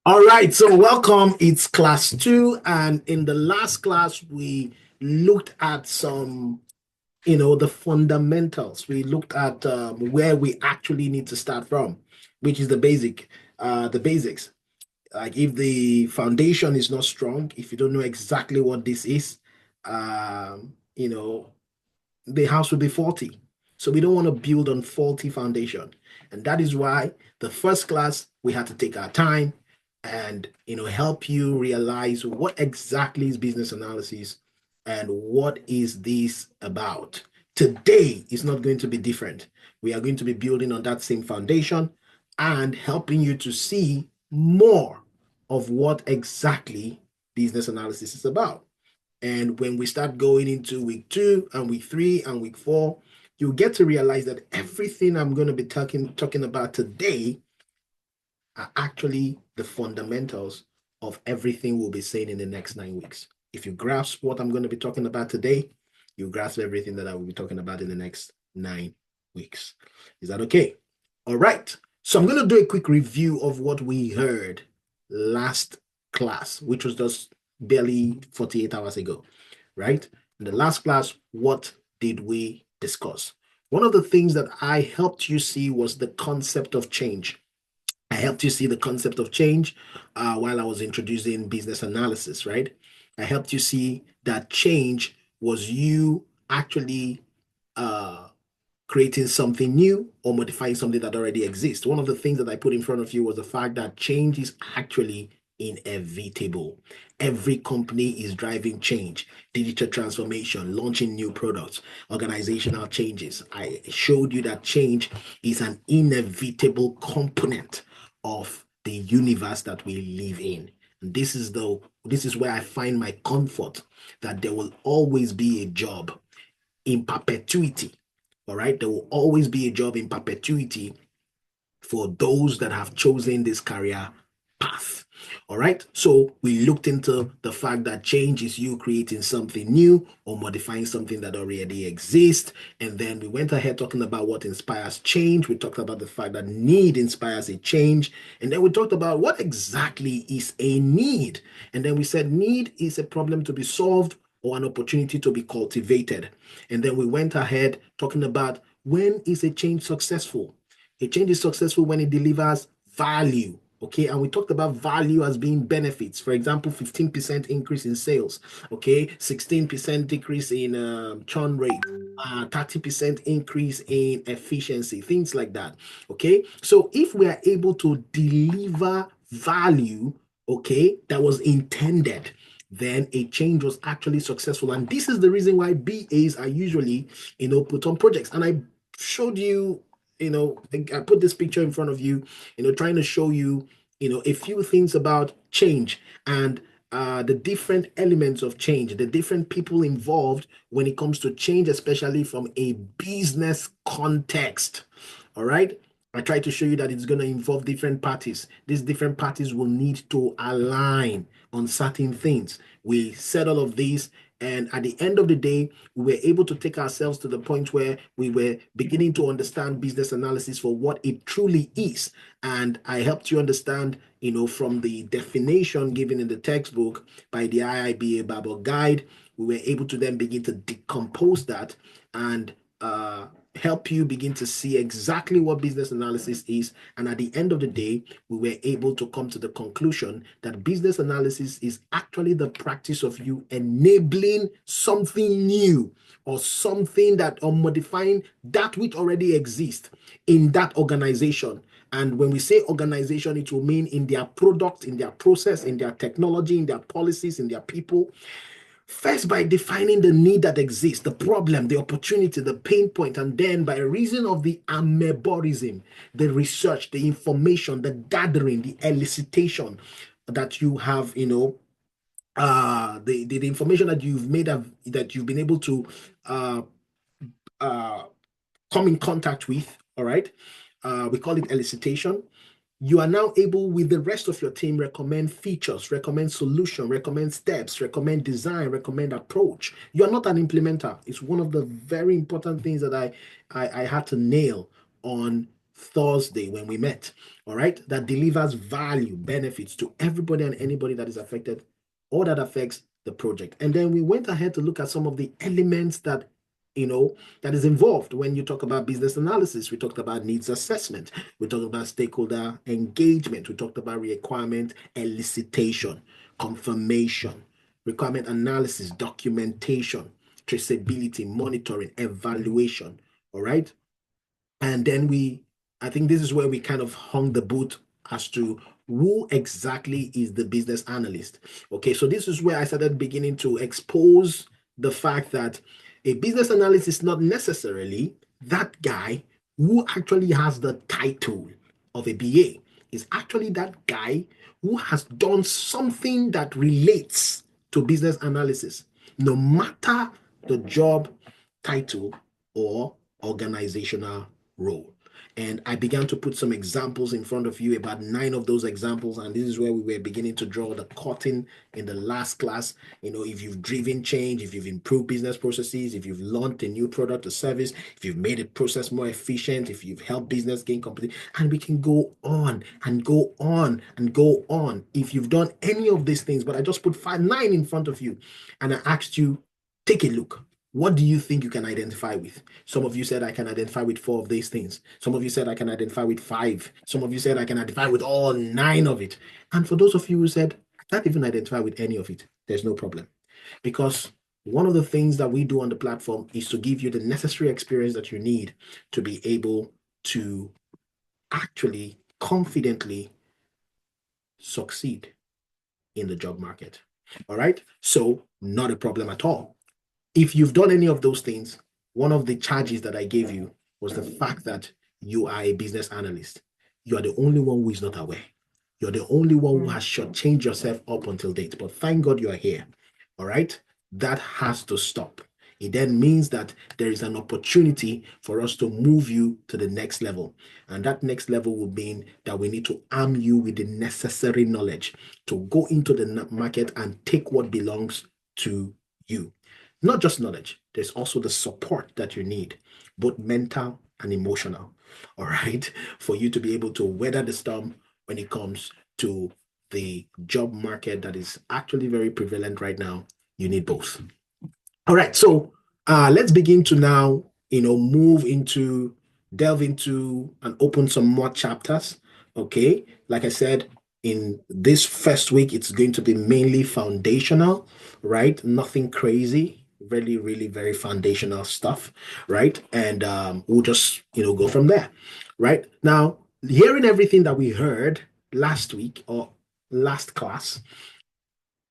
All right, so welcome. It's class two, and in the last class, we looked at the fundamentals. We looked at where we actually need to start from, which is the basics. Like if the foundation is not strong, if you don't know exactly what this is, um, you know, the house will be faulty. So we don't want to build on faulty foundation. And that is why the first class we had to take our time and help you realize what exactly is business analysis and what is this about. Today is not going to be different. We are going to be building on that same foundation and helping you to see more of what exactly business analysis is about. And when we start going into week two and week three and week four, you'll get to realize that everything I'm going to be talking about today are actually the fundamentals of everything we'll be saying in the next 9 weeks. If you grasp what I'm going to be talking about today, you grasp everything that I will be talking about in the next 9 weeks. Is that okay? All right. So I'm going to do a quick review of what we heard last class, which was just barely 48 hours ago, right? In the last class, what did we discuss? One of the things that I helped you see was the concept of change. I helped you see the concept of change while I was introducing business analysis, right? I helped you see that change was you actually uh, creating something new or modifying something that already exists. One of the things that I put in front of you was the fact that change is actually inevitable. Every company is driving change, digital transformation, launching new products, organizational changes. I showed you that change is an inevitable component of the universe that we live in. And this is where I find my comfort that there will always be a job in perpetuity. All right. There will always be a job in perpetuity for those that have chosen this career path. All right. So we looked into the fact that change is you creating something new or modifying something that already exists. And then we went ahead talking about what inspires change. We talked about the fact that need inspires a change. And then we talked about what exactly is a need. And then we said need is a problem to be solved or an opportunity to be cultivated. And then we went ahead talking about when is a change successful? A change is successful when it delivers value. Okay, and we talked about value as being benefits. For example, 15% increase in sales. Okay, 16% decrease in churn rate, 30% increase in efficiency, things like that. Okay, so if we are able to deliver value, okay, that was intended, then a change was actually successful. And this is the reason why BAs are usually, put on projects. And I showed you, I put this picture in front of you, trying to show you, a few things about change and the different elements of change, the different people involved when it comes to change, especially from a business context. All right. I try to show you that it's going to involve different parties. These different parties will need to align on certain things. We said all of this, and at the end of the day, we were able to take ourselves to the point where we were beginning to understand business analysis for what it truly is. And I helped you understand, from the definition given in the textbook by the IIBA Bible Guide, we were able to then begin to decompose that and help you begin to see exactly what business analysis is. And at the end of the day, we were able to come to the conclusion that business analysis is actually the practice of you enabling something new or something that or modifying that which already exists in that organization. And when we say organization, it will mean in their product, in their process, in their technology, in their policies, in their people. First, by defining the need that exists, the problem, the opportunity, the pain point, and then by reason of the ameborism, the research, the information, the gathering, the elicitation that you have, the information that you've made that you've been able to uh, uh, come in contact with, all right? We call it elicitation. You are now able with the rest of your team recommend features, recommend solution, recommend steps, recommend design, recommend approach. You're not an implementer. It's one of the very important things that I had to nail on Thursday when we met, all right, that delivers value, benefits to everybody and anybody that is affected or that affects the project. And then we went ahead to look at some of the elements that that is involved when you talk about business analysis. We talked about needs assessment. We talked about stakeholder engagement. We talked about requirement elicitation, confirmation, requirement analysis, documentation, traceability, monitoring, evaluation. All right. And then I think this is where we kind of hung the boot as to who exactly is the business analyst. Okay, so this is where I started beginning to expose the fact that a business analyst is not necessarily that guy who actually has the title of a BA. Is actually that guy who has done something that relates to business analysis, no matter the job title or organizational role. And I began to put some examples in front of you, about 9 of those examples. And this is where we were beginning to draw the curtain in the last class. If you've driven change, if you've improved business processes, if you've launched a new product or service, if you've made a process more efficient, if you've helped business gain competition, and we can go on and go on and go on. If you've done any of these things, but I just put 9 in front of you and I asked you, take a look. What do you think you can identify with? Some of you said I can identify with 4 of these things. Some of you said I can identify with 5. Some of you said I can identify with all 9 of it. And for those of you who said I can't even identify with any of it, there's no problem. Because one of the things that we do on the platform is to give you the necessary experience that you need to be able to actually confidently succeed in the job market. All right? So, not a problem at all. If you've done any of those things, one of the charges that I gave you was the fact that you are a business analyst. You are the only one who is not aware. You're the only one who has shortchanged yourself up until date. But thank God you are here. All right? That has to stop. It then means that there is an opportunity for us to move you to the next level. And that next level will mean that we need to arm you with the necessary knowledge to go into the market and take what belongs to you. Not just knowledge, there's also the support that you need, both mental and emotional, all right, for you to be able to weather the storm when it comes to the job market that is actually very prevalent right now. You need both. All right, so let's begin to now, delve into and open some more chapters. Okay, like I said, in this first week, it's going to be mainly foundational, right? Nothing crazy, really, really very foundational stuff, right? And we'll just, go from there, right? Now, hearing everything that we heard last week or last class,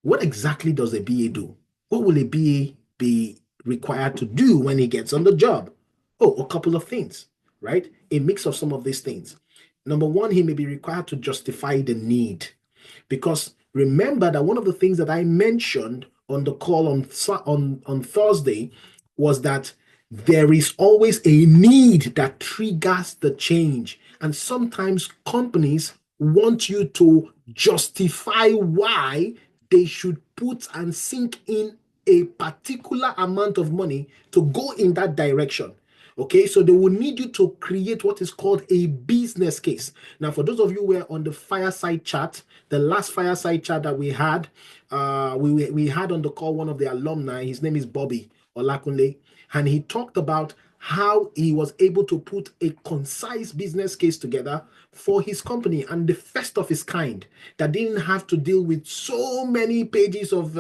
what exactly does a BA do? What will a BA be required to do when he gets on the job? Oh, a couple of things, right? A mix of some of these things. Number one, he may be required to justify the need. Because remember that one of the things that I mentioned on the call on Thursday was that there is always a need that triggers the change. And sometimes companies want you to justify why they should put and sink in a particular amount of money to go in that direction. Okay, so they will need you to create what is called a business case. Now, for those of you who were on the fireside chat, the last fireside chat that we had, we had on the call one of the alumni. His name is Bobby Olakunle, and he talked about how he was able to put a concise business case together for his company, and the first of his kind, that didn't have to deal with so many pages of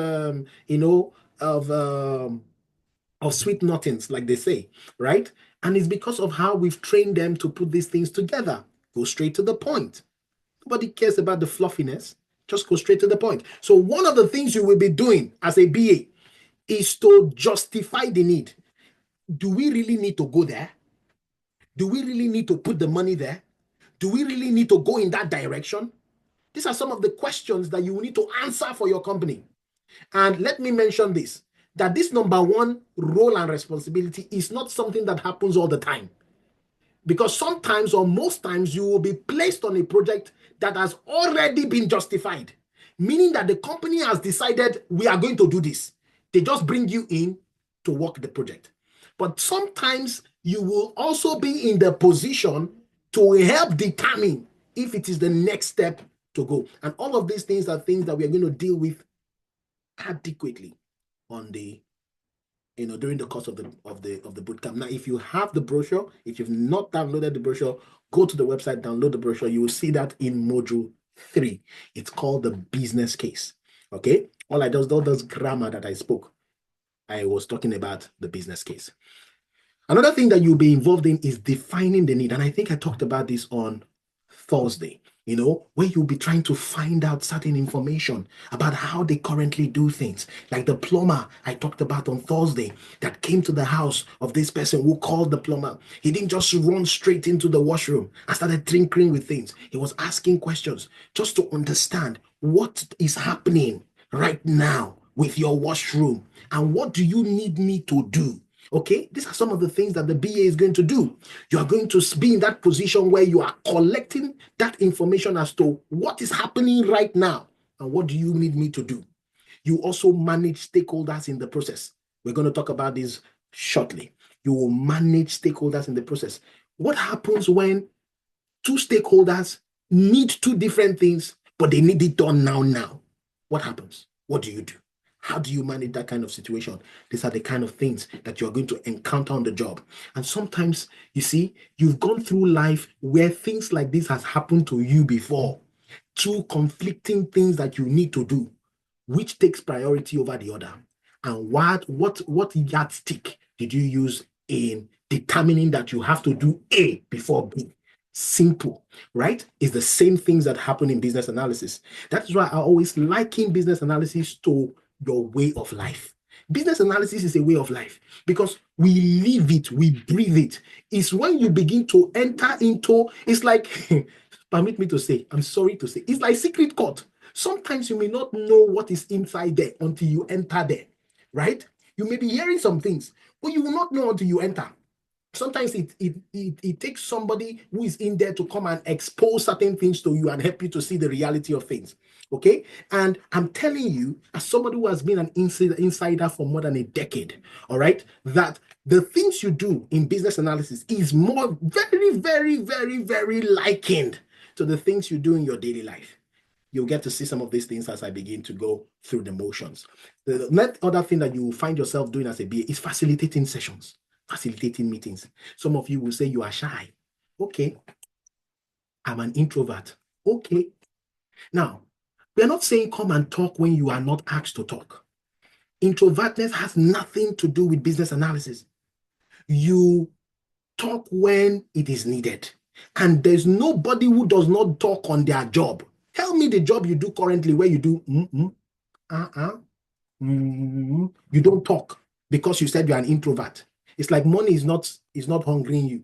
sweet nothings, like they say, right? And it's because of how we've trained them to put these things together. Go straight to the point. Nobody cares about the fluffiness. Just go straight to the point. So one of the things you will be doing as a BA is to justify the need. Do we really need to go there? Do we really need to put the money there? Do we really need to go in that direction? These are some of the questions that you will need to answer for your company. And let me mention this, that this number one role and responsibility is not something that happens all the time. Because sometimes or most times you will be placed on a project that has already been justified, meaning that the company has decided we are going to do this. They just bring you in to work the project. But sometimes you will also be in the position to help determine if it is the next step to go. And all of these things are things that we are going to deal with adequately on the during the course of the bootcamp. Now, if you have the brochure, if you've not downloaded the brochure, go to the website, download the brochure. You will see that in module 3. It's called the business case. Okay, all those grammar that I spoke, I was talking about the business case. Another thing that you'll be involved in is defining the need. And I think I talked about this on Thursday, where you'll be trying to find out certain information about how they currently do things. Like the plumber I talked about on Thursday that came to the house of this person who called the plumber. He didn't just run straight into the washroom and started tinkering with things. He was asking questions just to understand what is happening right now with your washroom and what do you need me to do. Okay, these are some of the things that the BA is going to do. You are going to be in that position where you are collecting that information as to what is happening right now and what do you need me to do. You also manage stakeholders in the process. We're going to talk about this shortly. You will manage stakeholders in the process. What happens when two stakeholders need two different things, but they need it done now? What happens? What do you do? How do you manage that kind of situation? These are the kind of things that you're going to encounter on the job. And sometimes, you see, you've gone through life where things like this has happened to you before. Two conflicting things that you need to do. Which takes priority over the other? And what yardstick did you use in determining that you have to do A before B? Simple, right? It's the same things that happen in business analysis. That's why I always liken business analysis to your way of life. Business analysis is a way of life because we live it, we breathe it. It's when you begin to enter into, it's like, permit me to say, I'm sorry to say, it's like secret court. Sometimes you may not know what is inside there until you enter there, right? You may be hearing some things, but you will not know until you enter. Sometimes it takes somebody who is in there to come and expose certain things to you and help you to see the reality of things. Okay. And I'm telling you, as somebody who has been an insider for more than a decade, all right, that the things you do in business analysis is more very, very, very, very likened to the things you do in your daily life. You'll get to see some of these things as I begin to go through the motions. The next other thing that you find yourself doing as a BA is facilitating sessions. Facilitating meetings. Some of you will say you are shy. Okay. I'm an introvert. Okay. Now, we're not saying come and talk when you are not asked to talk. Introvertness has nothing to do with business analysis. You talk when it is needed. And there's nobody who does not talk on their job. Tell me the job you do currently where you do you don't talk because you said you're an introvert. It's like money is not hungering you.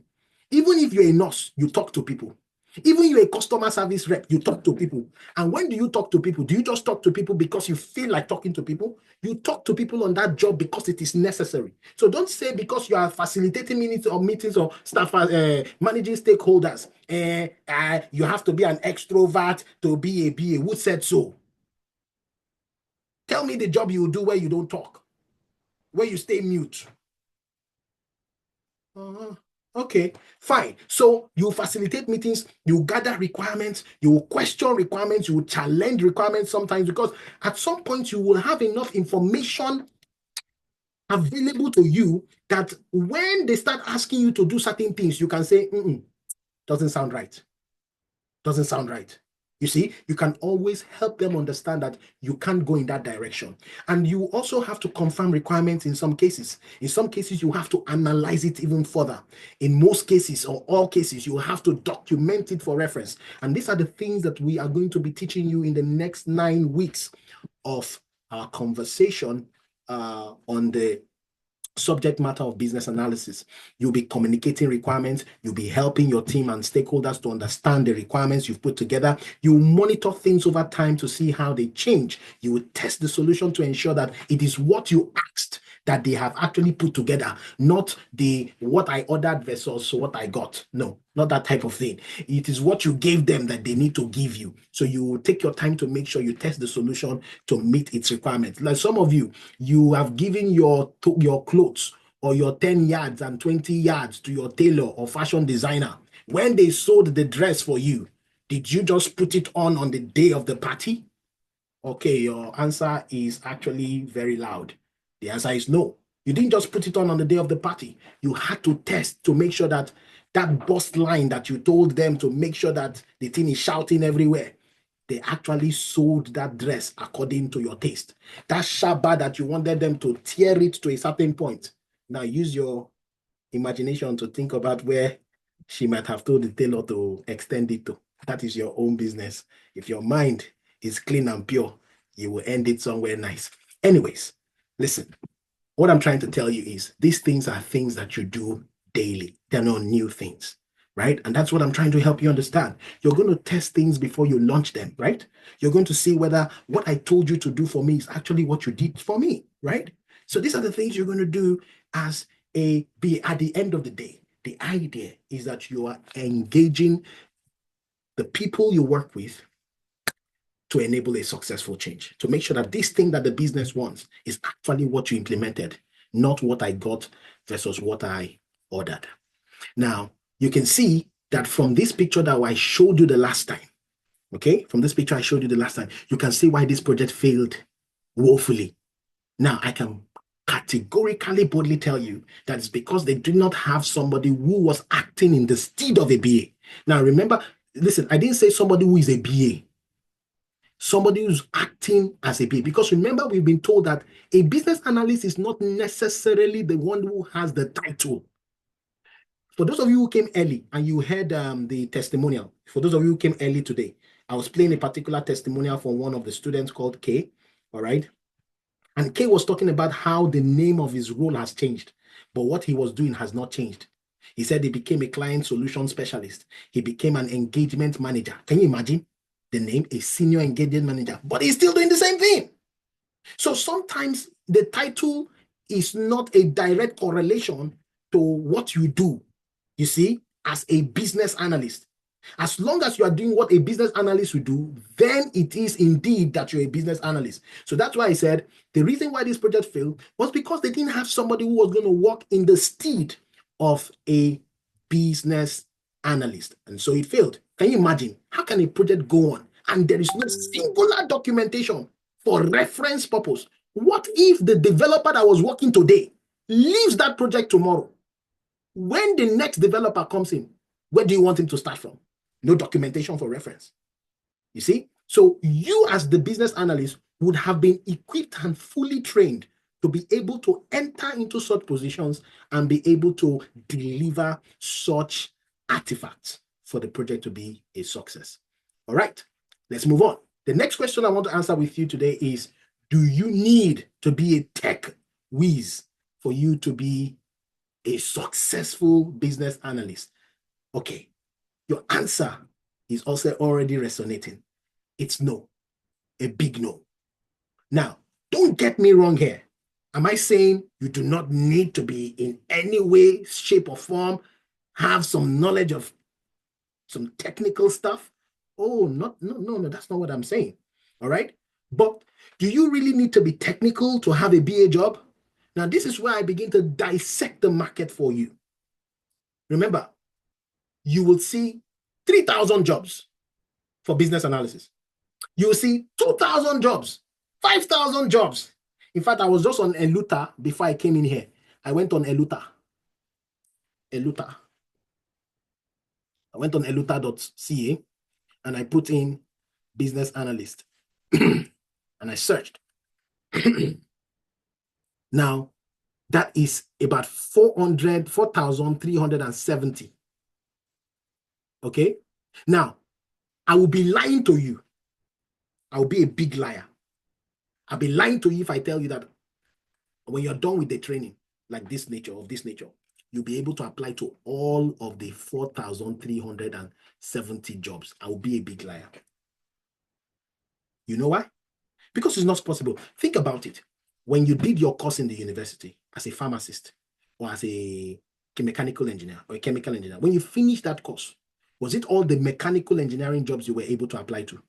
Even if you're a nurse, you talk to people. Even you're a customer service rep, you talk to people. And when do you talk to people? Do you just talk to people because you feel like talking to people? You talk to people on that job because it is necessary. So don't say because you are facilitating meetings or staff managing stakeholders, you have to be an extrovert to be a BA. Who said so? Tell me the job you do where you don't talk, where you stay mute. Okay, fine. So you facilitate meetings, you gather requirements, you question requirements, you challenge requirements sometimes because at some point you will have enough information available to you that when they start asking you to do certain things, you can say, doesn't sound right. Doesn't sound right. You see, you can always help them understand that you can't go in that direction. And you also have to confirm requirements in some cases. In some cases, you have to analyze it even further. In most cases or all cases, you have to document it for reference. And these are the things that we are going to be teaching you in the next 9 weeks of our conversation on the subject matter of business analysis. You'll be communicating requirements. You'll be helping your team and stakeholders to understand the requirements you've put together. You monitor things over time to see how they change. You will test the solution to ensure that it is what you asked that they have actually put together, not the what I ordered versus what I got. No, not that type of thing. It is what you gave them that they need to give you. So you will take your time to make sure you test the solution to meet its requirements. Like some of you, you have given your clothes or your 10 yards and 20 yards to your tailor or fashion designer When they sold the dress for you, did you just put it on the day of the party? Okay, your answer is actually very loud. The answer is no. You didn't just put it on the day of the party. You had to test to make sure that that bust line that you told them to make sure that the thing is shouting everywhere, they actually sold that dress according to your taste. That shabba that you wanted them to tear it to a certain point. Now use your imagination to think about where she might have told the tailor to extend it to. That is your own business. If your mind is clean and pure, you will end it somewhere nice. Anyways, listen, what I'm trying to tell you is these things are things that you do daily. They're not new things, right? And that's what I'm trying to help you understand. You're going to test things before you launch them, right? You're going to see whether what I told you to do for me is actually what you did for me, right? So these are the things you're going to do as at the end of the day. The idea is that you are engaging the people you work with to enable a successful change, to make sure that this thing that the business wants is actually what you implemented, not what I got versus what I ordered. Now, you can see that from this picture that I showed you the last time, okay, from this picture I showed you the last time, you can see why this project failed woefully. Now, I can categorically boldly tell you that it's because they did not have somebody who was acting in the stead of a BA. Now, remember, listen, I didn't say somebody who is a BA. Somebody who's acting as a BA. Because remember, we've been told that a business analyst is not necessarily the one who has the title. For those of you who came early and you heard the testimonial, for those of you who came early today, I was playing a particular testimonial from one of the students called Kay, all right? And Kay was talking about how the name of his role has changed, but what he was doing has not changed. He said he became a client solution specialist. He became an engagement manager. Can you imagine the name, a senior engagement manager, but he's still doing the same thing. So sometimes the title is not a direct correlation to what you do, you see, as a business analyst. As long as you are doing what a business analyst would do, then it is indeed that you're a business analyst. So that's why I said the reason why this project failed was because they didn't have somebody who was going to work in the stead of a business analyst. And so it failed. Can you imagine? How can a project go on and there is no singular documentation for reference purpose? What if the developer that was working today leaves that project tomorrow? When the next developer comes in, where do you want him to start from? No documentation for reference. You see? So you as the business analyst would have been equipped and fully trained to be able to enter into such positions and be able to deliver such artifacts for the project to be a success. All right, let's move on. The next question I want to answer with you today is, do you need to be a tech whiz for you to be a successful business analyst? Okay, your answer is also already resonating. It's no, a big no. Now, don't get me wrong here. Am I saying you do not need to be in any way, shape, or form, have some knowledge of some technical stuff? Oh, no, that's not what I'm saying. All right. But do you really need to be technical to have a BA job? Now, this is where I begin to dissect the market for you. Remember, you will see 3,000 jobs for business analysis. You will see 2,000 jobs, 5,000 jobs. In fact, I was just on Eluta before I came in here. I went on Eluta. I went on eluta.ca and I put in business analyst and I searched. Now, that is about 4,370. Okay? Now, I will be lying to you. I will be a big liar. I'll be lying to you if I tell you that when you're done with the training, like this nature, you'll be able to apply to all of the 4,370 jobs. I will be a big liar. You know why? Because it's not possible. Think about it. When you did your course in the university as a pharmacist or as a mechanical engineer or a chemical engineer, when you finished that course, was it all the mechanical engineering jobs you were able to apply to?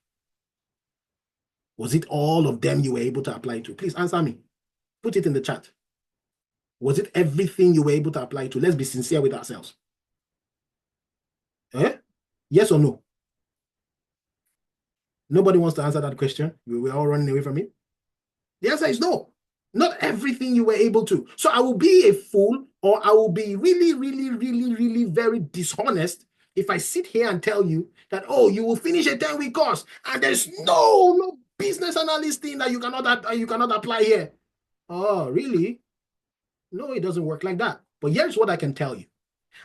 Was it all of them you were able to apply to? Please answer me. Put it in the chat. Was it everything you were able to apply to? Let's be sincere with ourselves. Eh? Yes or no? Nobody wants to answer that question. We're all running away from it. The answer is no. Not everything you were able to. So I will be a fool, or I will be really, really, really, really very dishonest if I sit here and tell you that, oh, you will finish a 10-week course and there's no business analyst thing that you cannot apply here. Oh, really? No, it doesn't work like that. But here's what I can tell you.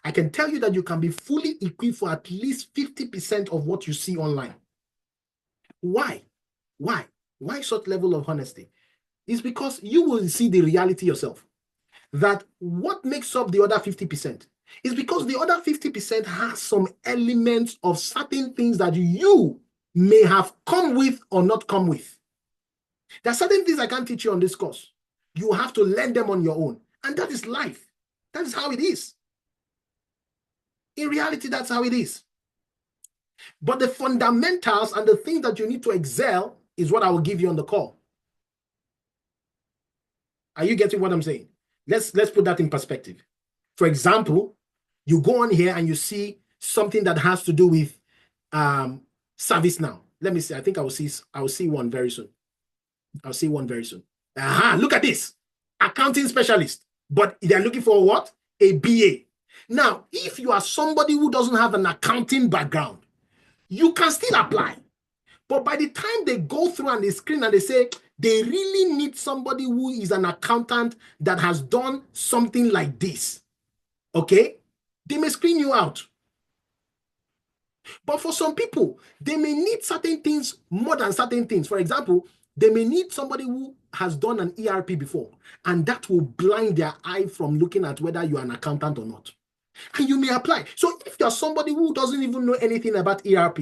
I can tell you that you can be fully equipped for at least 50% of what you see online. Why? Why? Why such level of honesty? It's because you will see the reality yourself. That what makes up the other 50% is because the other 50% has some elements of certain things that you may have come with or not come with. There are certain things I can't teach you on this course. You have to learn them on your own. And that is life. That is how it is. In reality, that's how it is. But the fundamentals and the things that you need to excel is what I will give you on the call. Are you getting what I'm saying? Let's put that in perspective. For example, you go on here and you see something that has to do with ServiceNow. Let me see. I think I will see one very soon. I'll see one very soon. Aha, look at this. Accounting specialist. But they're looking for what? A BA. Now, if you are somebody who doesn't have an accounting background, you can still apply. But by the time they go through and they screen and they say they really need somebody who is an accountant that has done something like this, okay, they may screen you out. But for some people, they may need certain things more than certain things. For example, they may need somebody who has done an ERP before, and that will blind their eye from looking at whether you're an accountant or not. And you may apply. So if you're somebody who doesn't even know anything about ERP,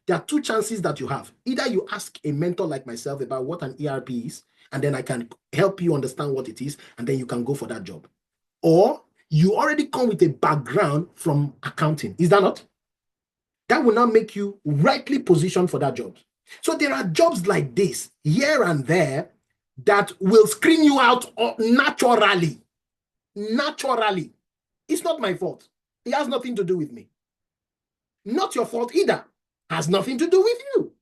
there are two chances that you have. Either you ask a mentor like myself about what an ERP is, and then I can help you understand what it is, and then you can go for that job. Or you already come with a background from accounting. Is that not? That will now make you rightly positioned for that job. So there are jobs like this here and there that will screen you out naturally. Naturally. It's not my fault. It has nothing to do with me. Not your fault either. Has nothing to do with you.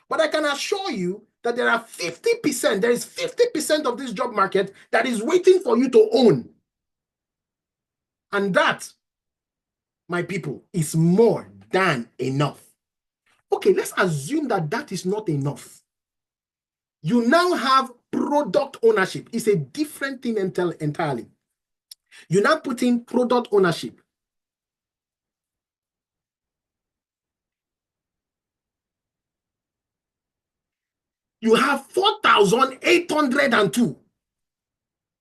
But I can assure you that there are 50%, there is 50% of this job market that is waiting for you to own. And that, my people, is more than enough. Okay, let's assume that that is not enough. You now have product ownership. It's a different thing entirely. You now put in product ownership. You have 4,802.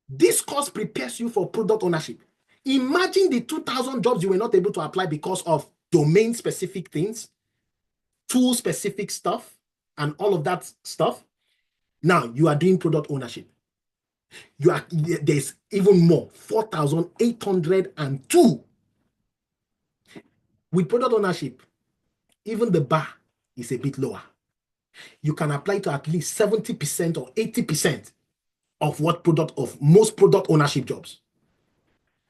This course prepares you for product ownership. Imagine the 2,000 jobs you were not able to apply because of domain-specific things, tool-specific stuff, and all of that stuff. Now you are doing product ownership. There's even more, 4,802. With product ownership, even the bar is a bit lower. You can apply to at least 70% or 80% of most product ownership jobs.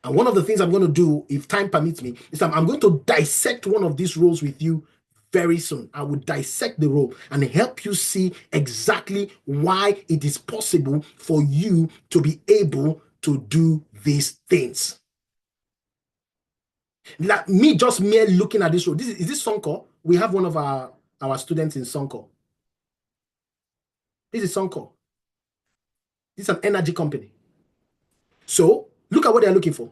And one of the things I'm going to do, if time permits me, is I'm going to dissect one of these roles with you very soon. I will dissect the role and help you see exactly why it is possible for you to be able to do these things. Like me just mere looking at this role. Is this Sonko? We have one of our students in Sonko. This is Sonko. This is an energy company. So look at what they're looking for.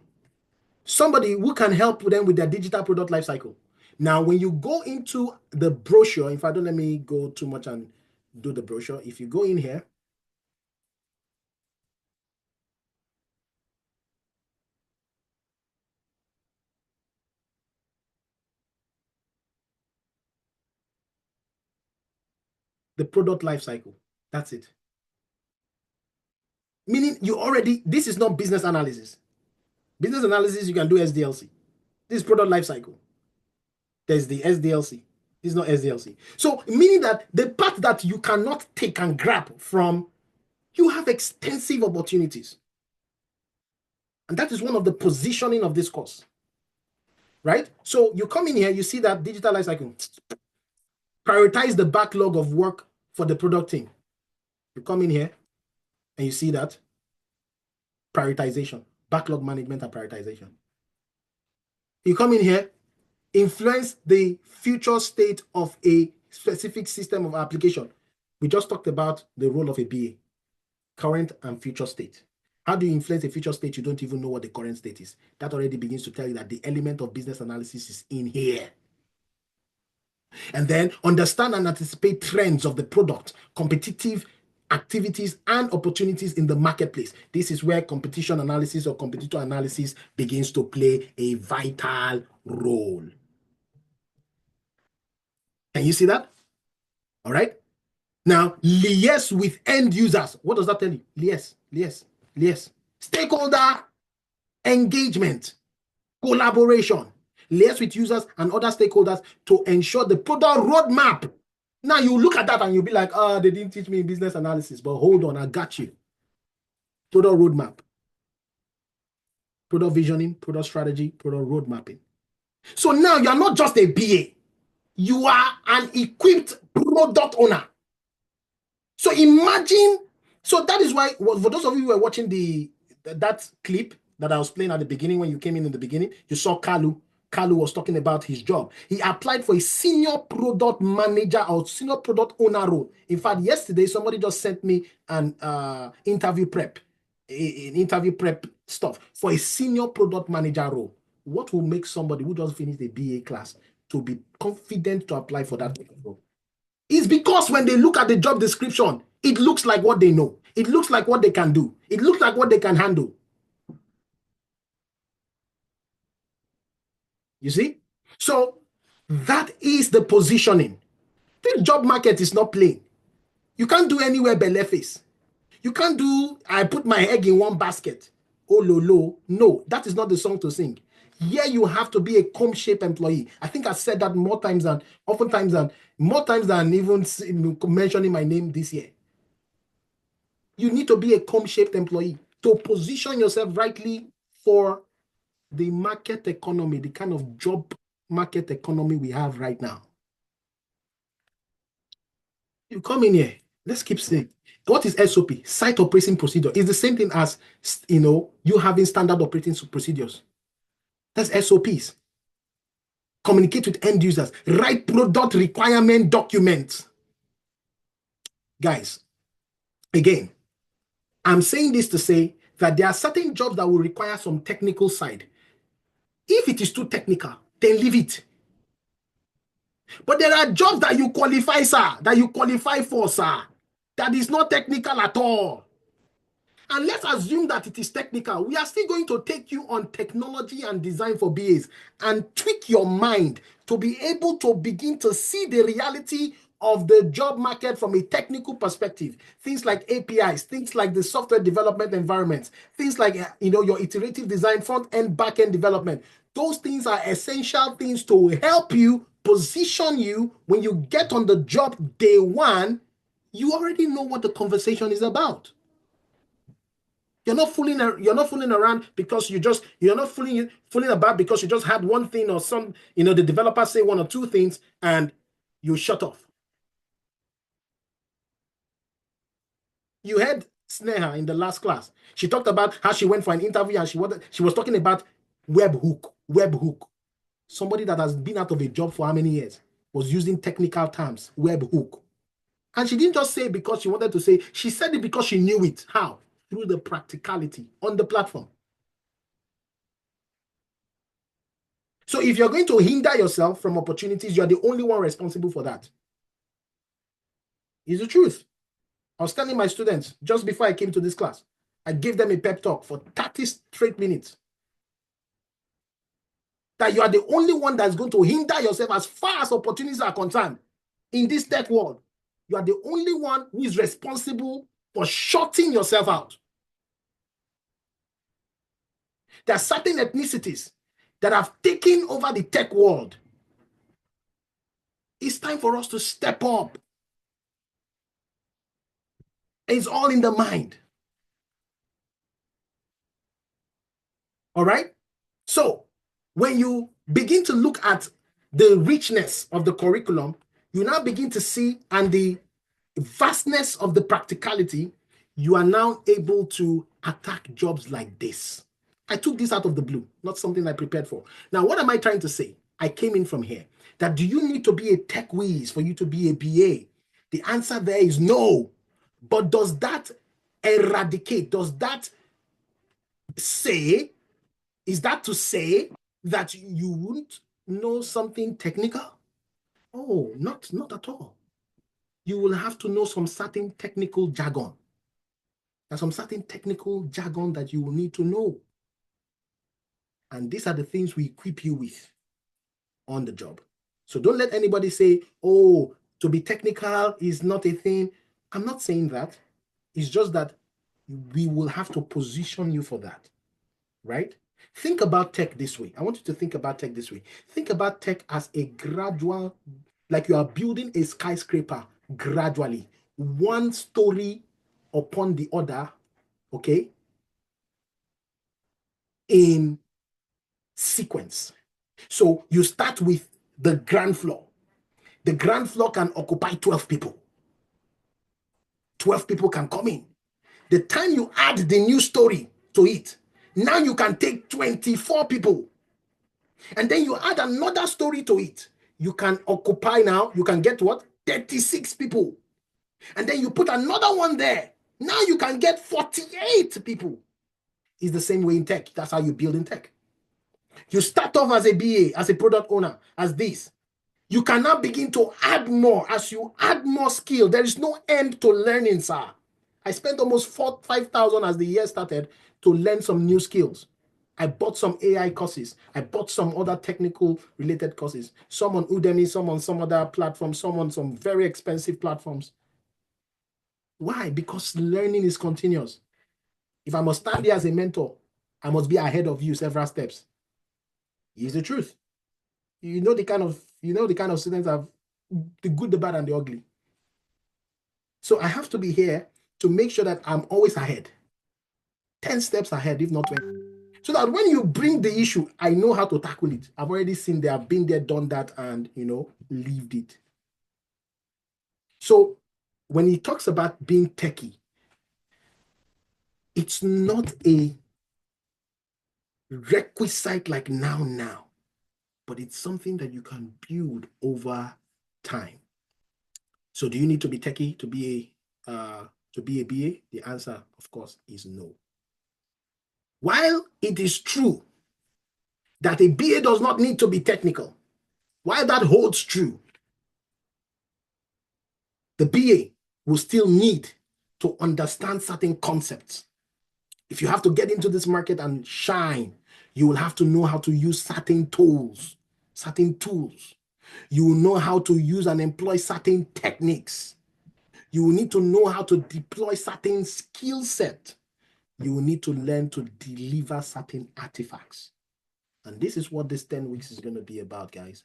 Somebody who can help them with their digital product lifecycle. Now, when you go into the brochure, in fact, don't let me go too much and do the brochure. If you go in here, the product lifecycle, that's it. Meaning this is not business analysis. Business analysis, you can do SDLC. This is product lifecycle. There's the SDLC. This is not SDLC. So meaning that the part that you cannot take and grab from, you have extensive opportunities. And that is one of the positioning of this course. right? So you come in here, you see that digital life cycle. Prioritize the backlog of work for the product team. You come in here and you see that prioritization, backlog management and prioritization. You come in here, influence the future state of a specific system of application. We just talked about the role of a BA, current and future state. How do you influence a future state? You don't even know what the current state is. That already begins to tell you that the element of business analysis is in here. And then understand and anticipate trends of the product, competitive activities and opportunities in the marketplace. This is where competition analysis or competitor analysis begins to play a vital role. Can you see that? All right. Now, liaise with end users. What does that tell you? Liaise. Stakeholder engagement, collaboration. Liaise with users and other stakeholders to ensure the product roadmap. Now, you look at that and you'll be like, oh, they didn't teach me business analysis. But hold on, I got you. Product roadmap. Product visioning, product strategy, product road mapping. So now you're not just a BA. You are an equipped product owner. So imagine, so that is why, for those of you who were watching that clip that I was playing at the beginning, when you came in the beginning, you saw Kalu. Kalu was talking about his job. He applied for a senior product manager or senior product owner role. In fact, yesterday, somebody just sent me an interview prep stuff for a senior product manager role. What will make somebody who just finished a BA class to be confident to apply for that role? It's because when they look at the job description, it looks like what they know. It looks like what they can do. It looks like what they can handle. You see? So that is the positioning. The job market is not plain. You can't do anywhere belly face. You can't do, I put my egg in one basket. Oh, lo. No, that is not the song to sing. Here you have to be a comb-shaped employee. I think I said that more times than even mentioning my name this year. You need to be a comb-shaped employee to position yourself rightly for the market economy, the kind of job market economy we have right now. You come in here, let's keep saying, what is SOP? Site operating procedure. It's the same thing as, you having standard operating procedures. That's SOPs. Communicate with end users. Write product requirement documents. Guys, again, I'm saying this to say that there are certain jobs that will require some technical side. If it is too technical, then leave it. But there are jobs that you qualify, sir, that you qualify for, sir, that is not technical at all. And let's assume that it is technical. We are still going to take you on technology and design for BAs and tweak your mind to be able to begin to see the reality of the job market from a technical perspective. Things like APIs, things like the software development environments, things like your iterative design, front-end, back-end development. Those things are essential things to help you position you when you get on the job day one. You already know what the conversation is about. You're not fooling around because you're not fooling about because you just had one thing or some, the developer say one or two things and you shut off. You heard Sneha in the last class. She talked about how she went for an interview and she was talking about webhook. Somebody that has been out of a job for how many years was using technical terms, webhook. And she didn't just say it because she wanted to say, she said it because she knew it. How? Through the practicality on the platform. So if you're going to hinder yourself from opportunities, you're the only one responsible for that. It's the truth. I was telling my students just before I came to this class, I gave them a pep talk for 30 straight minutes. That you are the only one that's going to hinder yourself as far as opportunities are concerned in this tech world. You are the only one who is responsible for shutting yourself out. There are certain ethnicities that have taken over the tech world. It's time for us to step up. It's all in the mind. All right? So when you begin to look at the richness of the curriculum, you now begin to see, and the vastness of the practicality, you are now able to attack jobs like this. I took this out of the blue, not something I prepared for. Now, what am I trying to say? I came in from here. That do you need to be a tech whiz for you to be a BA? The answer there is no. But does that eradicate? Does that say, is that to say that you wouldn't know something technical? Oh, not at all. You will have to know some certain technical jargon. There's some certain technical jargon that you will need to know. And these are the things we equip you with on the job. So don't let anybody say, oh, to be technical is not a thing. I'm not saying that. It's just that we will have to position you for that, right? Think about tech this way. I want you to think about tech this way. Think about tech as a gradual, like you are building a skyscraper gradually, one story upon the other, okay, in sequence. So you start with the ground floor. The ground floor can occupy 12 people. 12 people can come in. The time you add the new story to it, now you can take 24 people. And then you add another story to it. You can occupy now, you can get what? 36 people. And then you put another one there. Now you can get 48 people. It's the same way in tech. That's how you build in tech. You start off as a BA, as a product owner, as this. You can now begin to add more. As you add more skill, there is no end to learning, sir. I spent almost 5,000 as the year started to learn some new skills. I bought some AI courses. I bought some other technical related courses. Some on Udemy, some on some other platforms, some on some very expensive platforms. Why? Because learning is continuous. If I must stand here as a mentor, I must be ahead of you several steps. Here's the truth. You know the kind of students have the good, the bad, and the ugly. So I have to be here to make sure that I'm always ahead. 10 steps ahead, if not 20. So that when you bring the issue, I know how to tackle it. I've already seen there, I've been there, done that, and lived it. So when he talks about being techie, it's not a requisite like now, but it's something that you can build over time. So do you need to be techie to be a BA? The answer, of course, is no. While it is true that a BA does not need to be technical, while that holds true, the BA will still need to understand certain concepts. If you have to get into this market and shine, you will have to know how to use certain tools. You will know how to use and employ certain techniques. You will need to know how to deploy certain skill set. You will need to learn to deliver certain artifacts. And this is what this 10 weeks is going to be about, guys.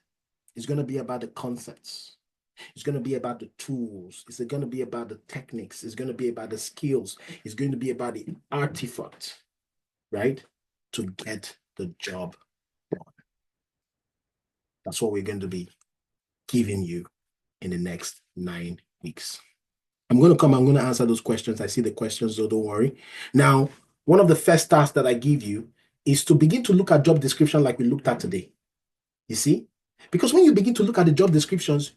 It's going to be about the concepts. It's going to be about the tools. It's going to be about the techniques. It's going to be about the skills. It's going to be about the artifact, right? To get the job done. That's what we're going to be giving you in the next 9 weeks. I'm going to answer those questions. I see the questions, so don't worry. Now, one of the first tasks that I give you is to begin to look at job description like we looked at today. You see? Because when you begin to look at the job descriptions,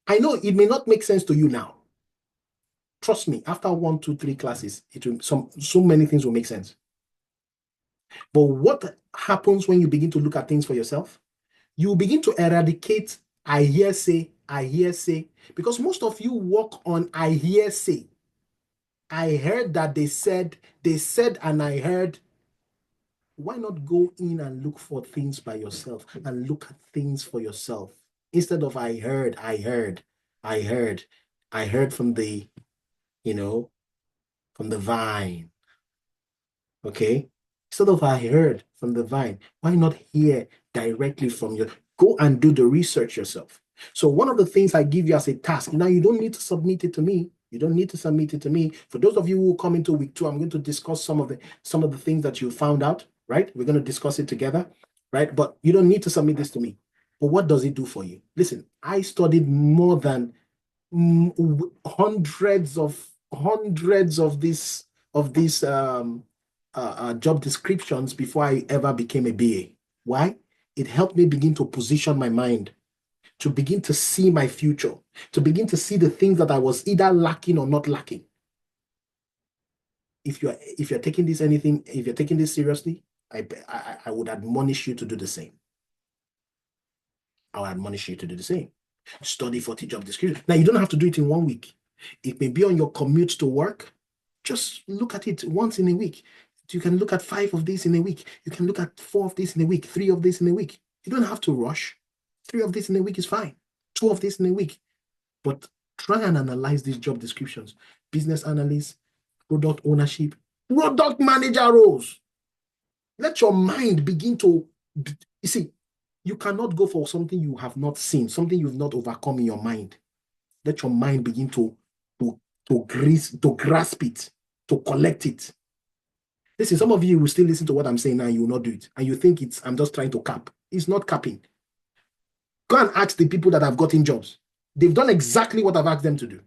I know it may not make sense to you now. Trust me, after 1, 2, 3 classes, so many things will make sense. But what happens when you begin to look at things for yourself? You begin to eradicate I hear say, because most of you work on I hear say. I heard that they said, and I heard. Why not go in and look for things by yourself and look at things for yourself instead of I heard from the, from the vine. Okay? Instead of I heard from the vine, why not hear directly from you? Go and do the research yourself. So one of the things I give you as a task, now you don't need to submit it to me. For those of you who come into week 2, I'm going to discuss some of the things that you found out, right? We're going to discuss it together. right? But you don't need to submit this to me. But what does it do for you? Listen, I studied more than hundreds of these job descriptions before I ever became a BA. Why? It helped me begin to position my mind, to begin to see my future, to begin to see the things that I was either lacking or not lacking. If you're taking this seriously, I would admonish you to do the same. I would admonish you to do the same. Study 40 job descriptions. Now, you don't have to do it in 1 week. It may be on your commute to work. Just look at it once in a week. You can look at 5 of these in a week. You can look at 4 of these in a week, 3 of these in a week. You don't have to rush. 3 of these in a week is fine. 2 of these in a week. But try and analyze these job descriptions. Business analyst, product ownership, product manager roles. Let your mind begin to, you see, you cannot go for something you have not seen, something you've not overcome in your mind. Let your mind begin to grasp it, to collect it. Listen, some of you will still listen to what I'm saying now, you will not do it. And you think I'm just trying to cap. It's not capping. Go and ask the people that have gotten jobs. They've done exactly what I've asked them to do.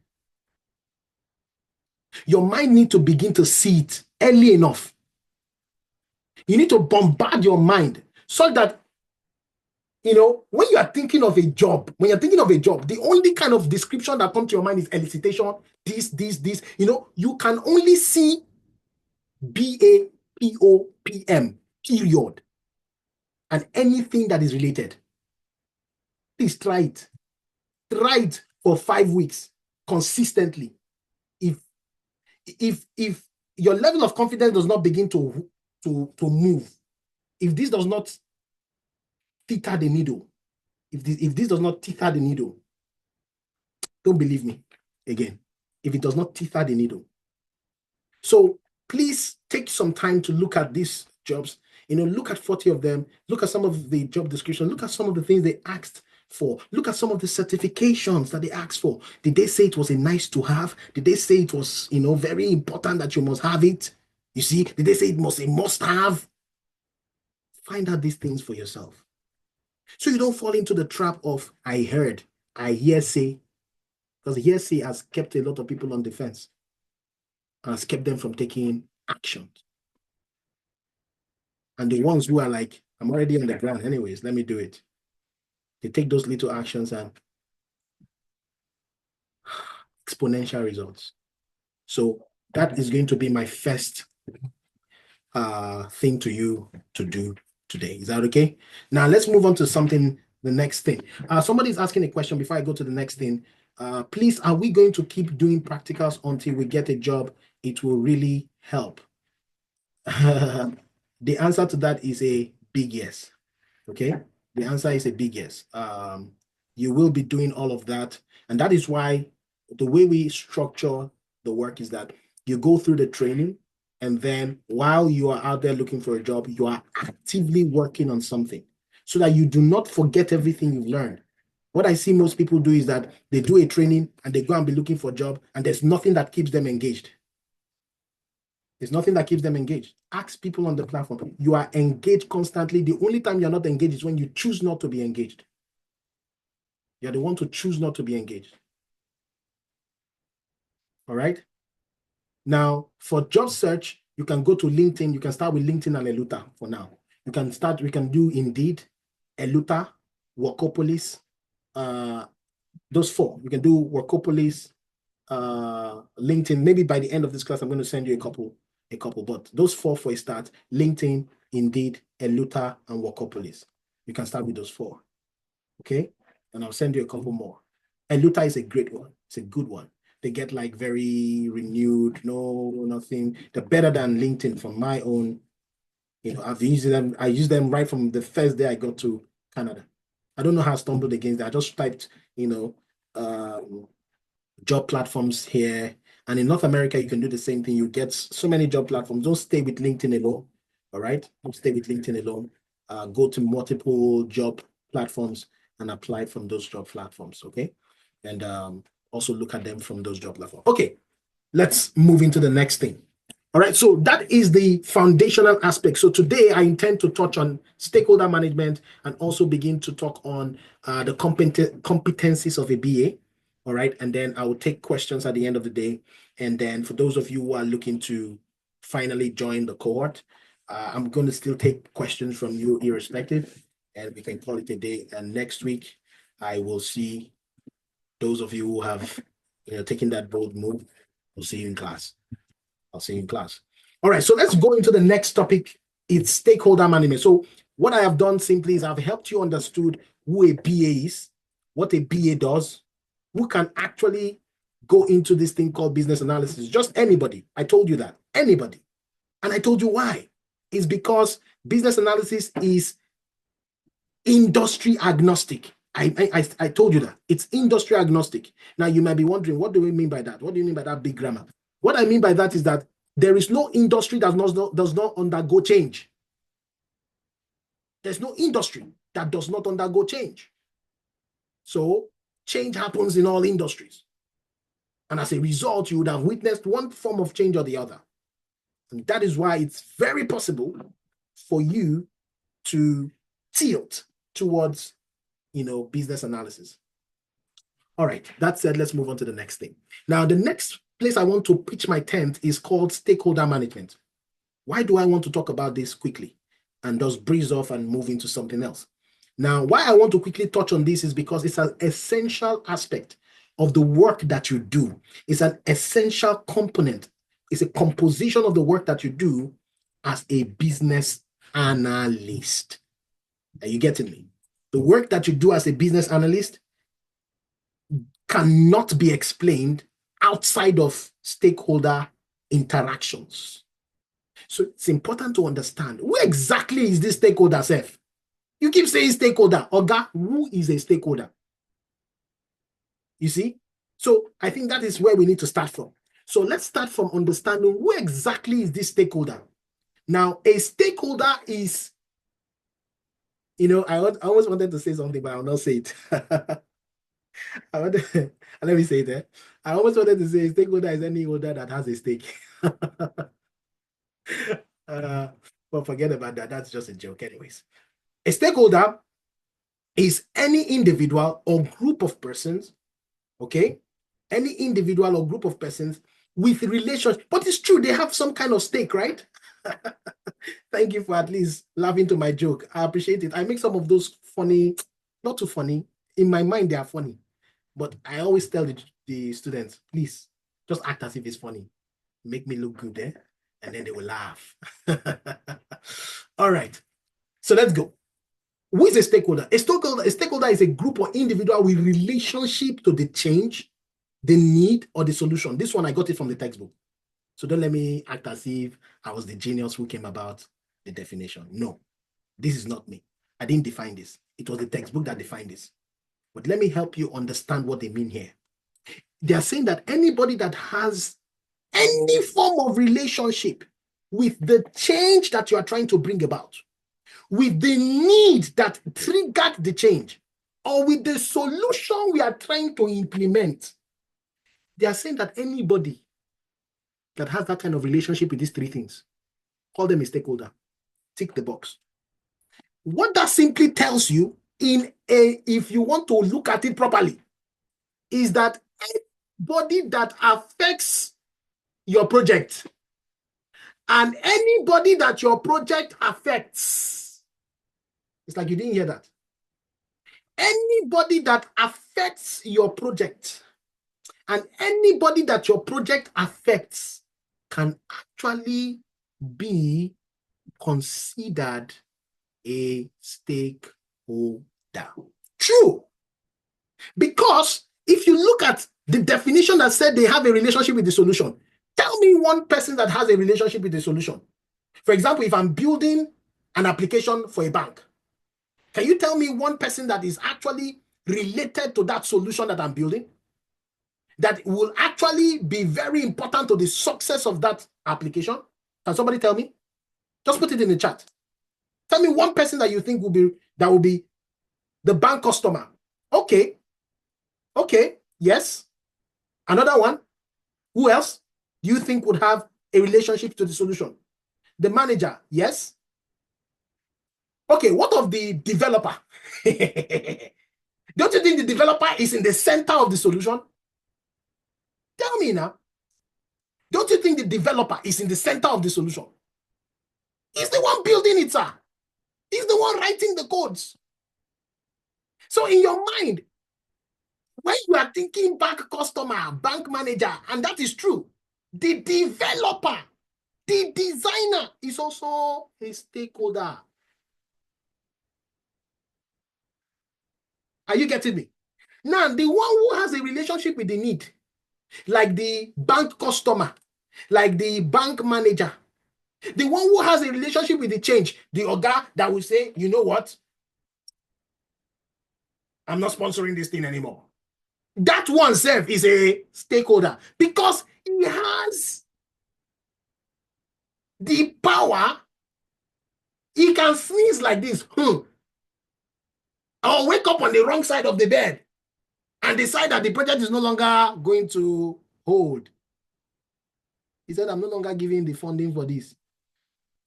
Your mind needs to begin to see it early enough. You need to bombard your mind so that, when you are thinking of a job, the only kind of description that comes to your mind is elicitation, this. You can only see BAPOPM, period, and anything that is related. Please try it. Try it for 5 weeks consistently. If your level of confidence does not begin to move, if this does not tether the needle, if this does not tether the needle, don't believe me again. If it does not tether the needle. So please take some time to look at these jobs. Look at 40 of them. Look at some of the job description. Look at some of the things they asked for. Look at some of the certifications that they asked for. Did they say it was a nice to have? Did they say it was, very important that you must have it? You see, did they say it was a must have? Find out these things for yourself. So you don't fall into the trap of, I heard, I hearsay, because hearsay has kept a lot of people on the fence and has kept them from taking action. And the ones who are like, I'm already on the ground anyways, let me do it. They take those little actions and exponential results. So that is going to be my first thing to you to do today. Is that okay? Now let's move on to the next thing. Somebody's asking a question before I go to the next thing. Please, are we going to keep doing practicals until we get a job? It will really help. The answer to that is a big yes. Okay, the answer is a big yes. You will be doing all of that, and that is why the way we structure the work is that you go through the training, and then while you are out there looking for a job, you are actively working on something so that you do not forget everything you've learned. What I see most people do is that they do a training and they go and be looking for a job, and there's nothing that keeps them engaged. There's nothing that keeps them engaged. Ask people on the platform. You are engaged constantly. The only time you're not engaged is when you choose not to be engaged. You're the one to choose not to be engaged. All right? Now, for job search, you can go to LinkedIn. You can start with LinkedIn and Eluta for now. We can do Indeed, Eluta, Workopolis, those 4. You can do Workopolis, LinkedIn. Maybe by the end of this class, I'm going to send you a couple, but those 4 for a start: LinkedIn, Indeed, Eluta, and Workopolis. You can start with those 4. Okay? And I'll send you a couple more. Eluta is a great one. It's a good one. They get like very renewed, nothing. They're better than LinkedIn from my own, I've used them. I used them right from the first day I got to Canada. I don't know how I stumbled against that. I just typed, job platforms here. And in North America, you can do the same thing. You get so many job platforms. Don't stay with LinkedIn alone. All right? Don't stay with LinkedIn alone. Go to multiple job platforms and apply from those job platforms. Okay? And also look at them from those job platforms. Okay, let's move into the next thing. All right, so that is the foundational aspect. So today I intend to touch on stakeholder management and also begin to talk on the competencies of a BA. All right, and then I will take questions at the end of the day. And then for those of you who are looking to finally join the cohort, I'm going to still take questions from you irrespective, and we can call it a day. And next week, I will see those of you who have taken that bold move. We'll see you in class. I'll see you in class. All right, so let's go into the next topic. It's stakeholder management. So what I have done simply is I've helped you understood who a BA is, what a BA does, who can actually go into this thing called business analysis. Just anybody. I told you that. Anybody. And I told you why. It's because business analysis is industry agnostic. I told you that. It's industry agnostic. Now, you might be wondering, what do we mean by that? What do you mean by that big grammar? What I mean by that is that there is no industry that does not undergo change. There's no industry that does not undergo change. So change happens in all industries. And as a result, you would have witnessed one form of change or the other. And that is why it's very possible for you to tilt towards, business analysis. All right, that said, let's move on to the next thing. Now, the next place I want to pitch my tent is called stakeholder management. Why do I want to talk about this quickly and just breeze off and move into something else? Now, why I want to quickly touch on this is because it's an essential aspect of the work that you do. It's an essential component. It's a composition of the work that you do as a business analyst. Are you getting me? The work that you do as a business analyst cannot be explained outside of stakeholder interactions. So it's important to understand who exactly is this stakeholder self. You keep saying stakeholder. Oga, who is a stakeholder? You see? So I think that is where we need to start from. So let's start from understanding who exactly is this stakeholder. Now, a stakeholder is, I always wanted to say something, but I'll not say it. Let me say that. I almost wanted to say stakeholder is any holder that has a stake. But forget about that. That's just a joke anyways. A stakeholder is any individual or group of persons, okay? Any individual or group of persons with relationship. But it's true, they have some kind of stake, right? Thank you for at least laughing to my joke. I appreciate it. I make some of those funny, not too funny. In my mind, they are funny. But I always tell the students, please, just act as if it's funny. Make me look good there, and then they will laugh. All right. So let's go. Who is a stakeholder? A stakeholder is a group or individual with relationship to the change, the need, or the solution. This one, I got it from the textbook. So don't let me act as if I was the genius who came about the definition. No, this is not me. I didn't define this. It was the textbook that defined this. But let me help you understand what they mean here. They are saying that anybody that has any form of relationship with the change that you are trying to bring about, with the need that triggered the change, or with the solution we are trying to implement, they are saying that anybody that has that kind of relationship with these three things, call them a stakeholder. Tick the box. What that simply tells you, if you want to look at it properly, is that anybody that affects your project and anybody that your project affects, it's like you didn't hear that. Anybody that affects your project and anybody that your project affects can actually be considered a stakeholder. True. Because if you look at the definition that said they have a relationship with the solution, tell me one person that has a relationship with the solution. For example, if I'm building an application for a bank, can you tell me one person that is actually related to that solution that I'm building? That will actually be very important to the success of that application? Can somebody tell me? Just put it in the chat. Tell me one person that you think will be the bank customer. Okay. Okay. Yes. Another one. Who else do you think would have a relationship to the solution? The manager, yes. Okay, what of the developer? Don't you think the developer is in the center of the solution? Tell me now. Don't you think the developer is in the center of the solution? He's the one building it, sir. He's the one writing the codes. So in your mind, when you are thinking bank customer, bank manager, and that is true, the developer, the designer is also a stakeholder. Are you getting me? Now, the one who has a relationship with the need, like the bank customer, like the bank manager, the one who has a relationship with the change, the oga that will say, you know what? I'm not sponsoring this thing anymore. That one self is a stakeholder because he has the power. He can sneeze like this, or wake up on the wrong side of the bed and decide that the project is no longer going to hold. He said, I'm no longer giving the funding for this.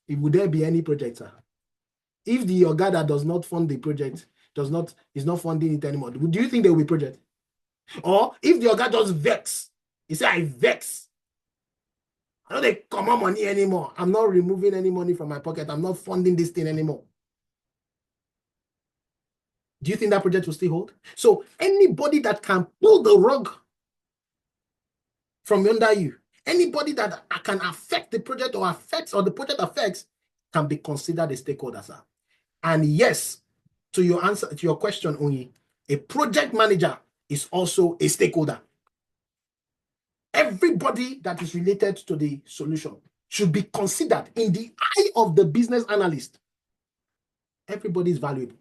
Would there be any project, sir? If the oga that does not fund the project is not funding it anymore, do you think there will be project? Or if the oga just vex, he say, I vex. I don't they come on money anymore. I'm not removing any money from my pocket. I'm not funding this thing anymore. Do you think that project will still hold? So anybody that can pull the rug from under you, anybody that can affect the project or the project affects can be considered a stakeholder, sir. And yes, to your question, Onyi, a project manager is also a stakeholder. Everybody that is related to the solution should be considered in the eye of the business analyst. Everybody is valuable.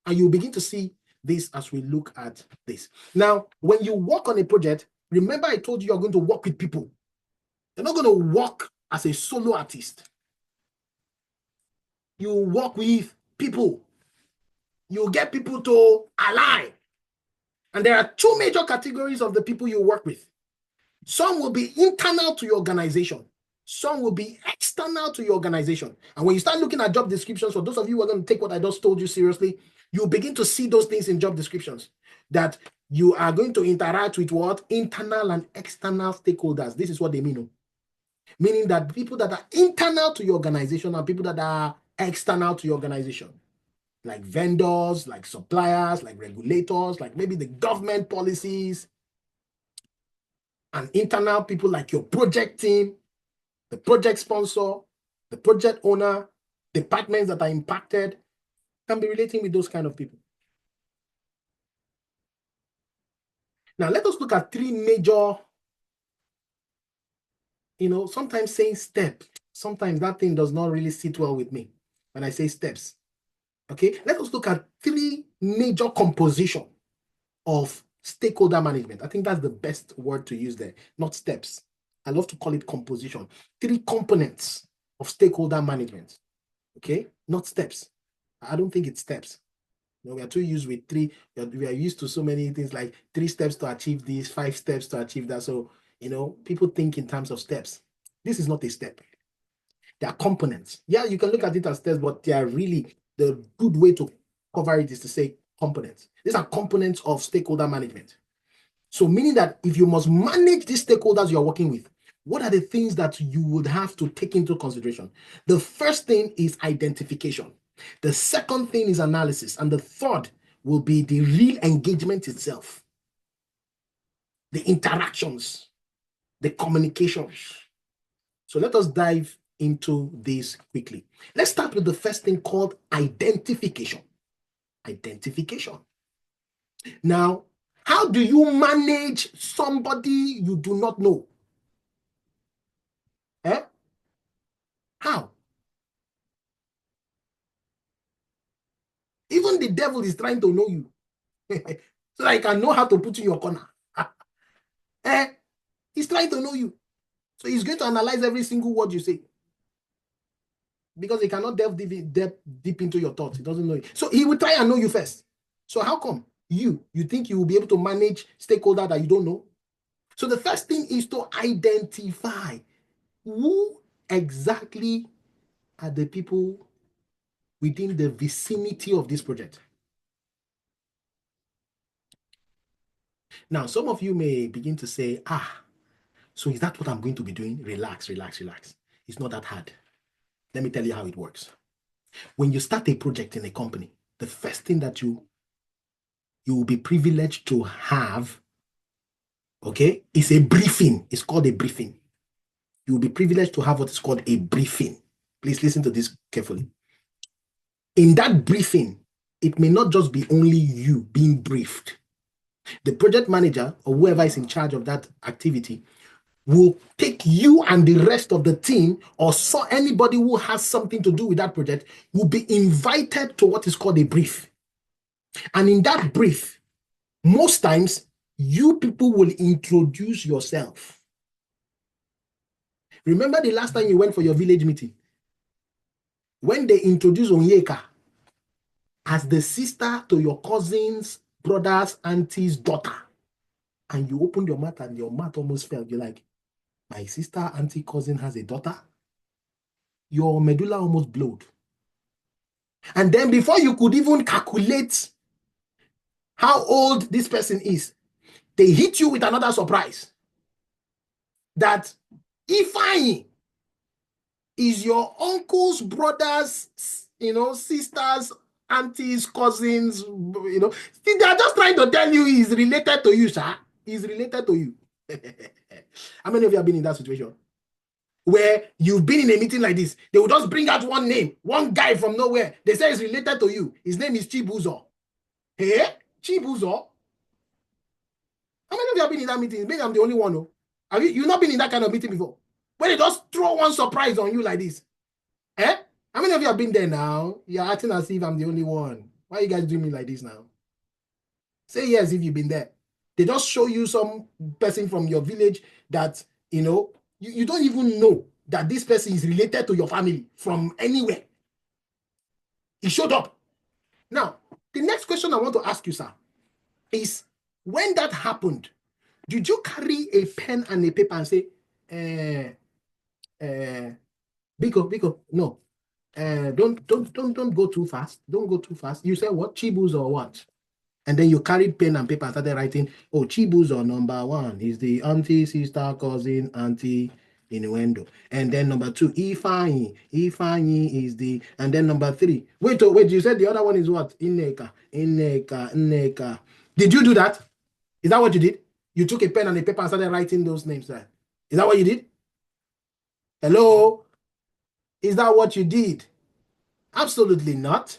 And you'll begin to see this as we look at this. Now, when you work on a project, remember I told you you're going to work with people. You're not going to work as a solo artist. You work with people. You get people to align. And there are two major categories of the people you work with. Some will be internal to your organization. Some will be external to your organization. And when you start looking at job descriptions, for those of you who are going to take what I just told you seriously, you'll begin to see those things in job descriptions, that you are going to interact with what? Internal and external stakeholders. This is what they mean. Meaning that people that are internal to your organization and people that are external to your organization, like vendors, like suppliers, like regulators, like maybe the government policies, and internal people like your project team, the project sponsor, the project owner, departments that are impacted, can be relating with those kind of people. Now, let us look at three major, sometimes saying step, sometimes that thing does not really sit well with me when I say steps. Okay, let us look at three major composition of stakeholder management. I think that's the best word to use there, not steps. I love to call it composition. Three components of stakeholder management. Okay, not steps. I don't think it's steps. We are too used with three. We are used to so many things like 3 steps to achieve this, 5 steps to achieve that. So, people think in terms of steps. This is not a step. They are components. Yeah, you can look at it as steps, but they are really, the good way to cover it is to say components. These are components of stakeholder management. So meaning that if you must manage these stakeholders you're working with, what are the things that you would have to take into consideration? The first thing is identification. The second thing is analysis. And the third will be the real engagement itself, the interactions, the communications. So let us dive into this quickly. Let's start with the first thing called identification. Identification. Now, how do you manage somebody you do not know? How? Even the devil is trying to know you. So that he can know how to put you in your corner. He's trying to know you. So he's going to analyze every single word you say. Because he cannot delve deep into your thoughts. He doesn't know you. So he will try and know you first. So how come you think you will be able to manage stakeholder that you don't know? So the first thing is to identify. who exactly are the people within the vicinity of this project? Now, some of you may begin to say, so is that what I'm going to be doing? Relax, relax, relax. It's not that hard. Let me tell you how it works. When you start a project in a company, the first thing that you will be privileged to have, okay, is a briefing. It's called a briefing. You will be privileged to have what is called a briefing. Please listen to this carefully. In that briefing, it may not just be only you being briefed. The project manager or whoever is in charge of that activity will take you and the rest of the team, or so anybody who has something to do with that project, will be invited to what is called a brief. And in that brief, most times, you people will introduce yourself. Remember the last time you went for your village meeting? When they introduced Onyeka as the sister to your cousin's brother's auntie's daughter, and you opened your mouth and your mouth almost fell. You're like, my sister, auntie, cousin has a daughter? Your medulla almost blowed. And then before you could even calculate how old this person is, they hit you with another surprise. That Ifeanyi is your uncle's brother's, sisters, aunties, cousins, See, they're just trying to tell you he's related to you, sir. He's related to you. How many of you have been in that situation? Where you've been in a meeting like this, they will just bring out one name, one guy from nowhere. They say he's related to you. His name is Chibuzo. Hey, Chibuzo? How many of you have been in that meeting? Maybe I'm the only one. No? Have you not been in that kind of meeting before? Where they just throw one surprise on you like this. Eh? How many of you have been there now? You're acting as if I'm the only one. Why are you guys doing me like this now? Say yes if you've been there. They just show you some person from your village that, you don't even know that this person is related to your family from anywhere. He showed up. Now, the next question I want to ask you, sir, is when that happened, did you carry a pen and a paper and say, Biko, no, don't go too fast. Don't go too fast. You said what? Chibus or what? And then you carried pen and paper and started writing, Chibus or number one is the auntie, sister, cousin, auntie, innuendo. And then number two, Ifeanyi is the, and then number three. Wait, you said the other one is what? Ineka. Did you do that? Is that what you did? You took a pen and a paper and started writing those names there. Is that what you did? Hello? Is that what you did? Absolutely not.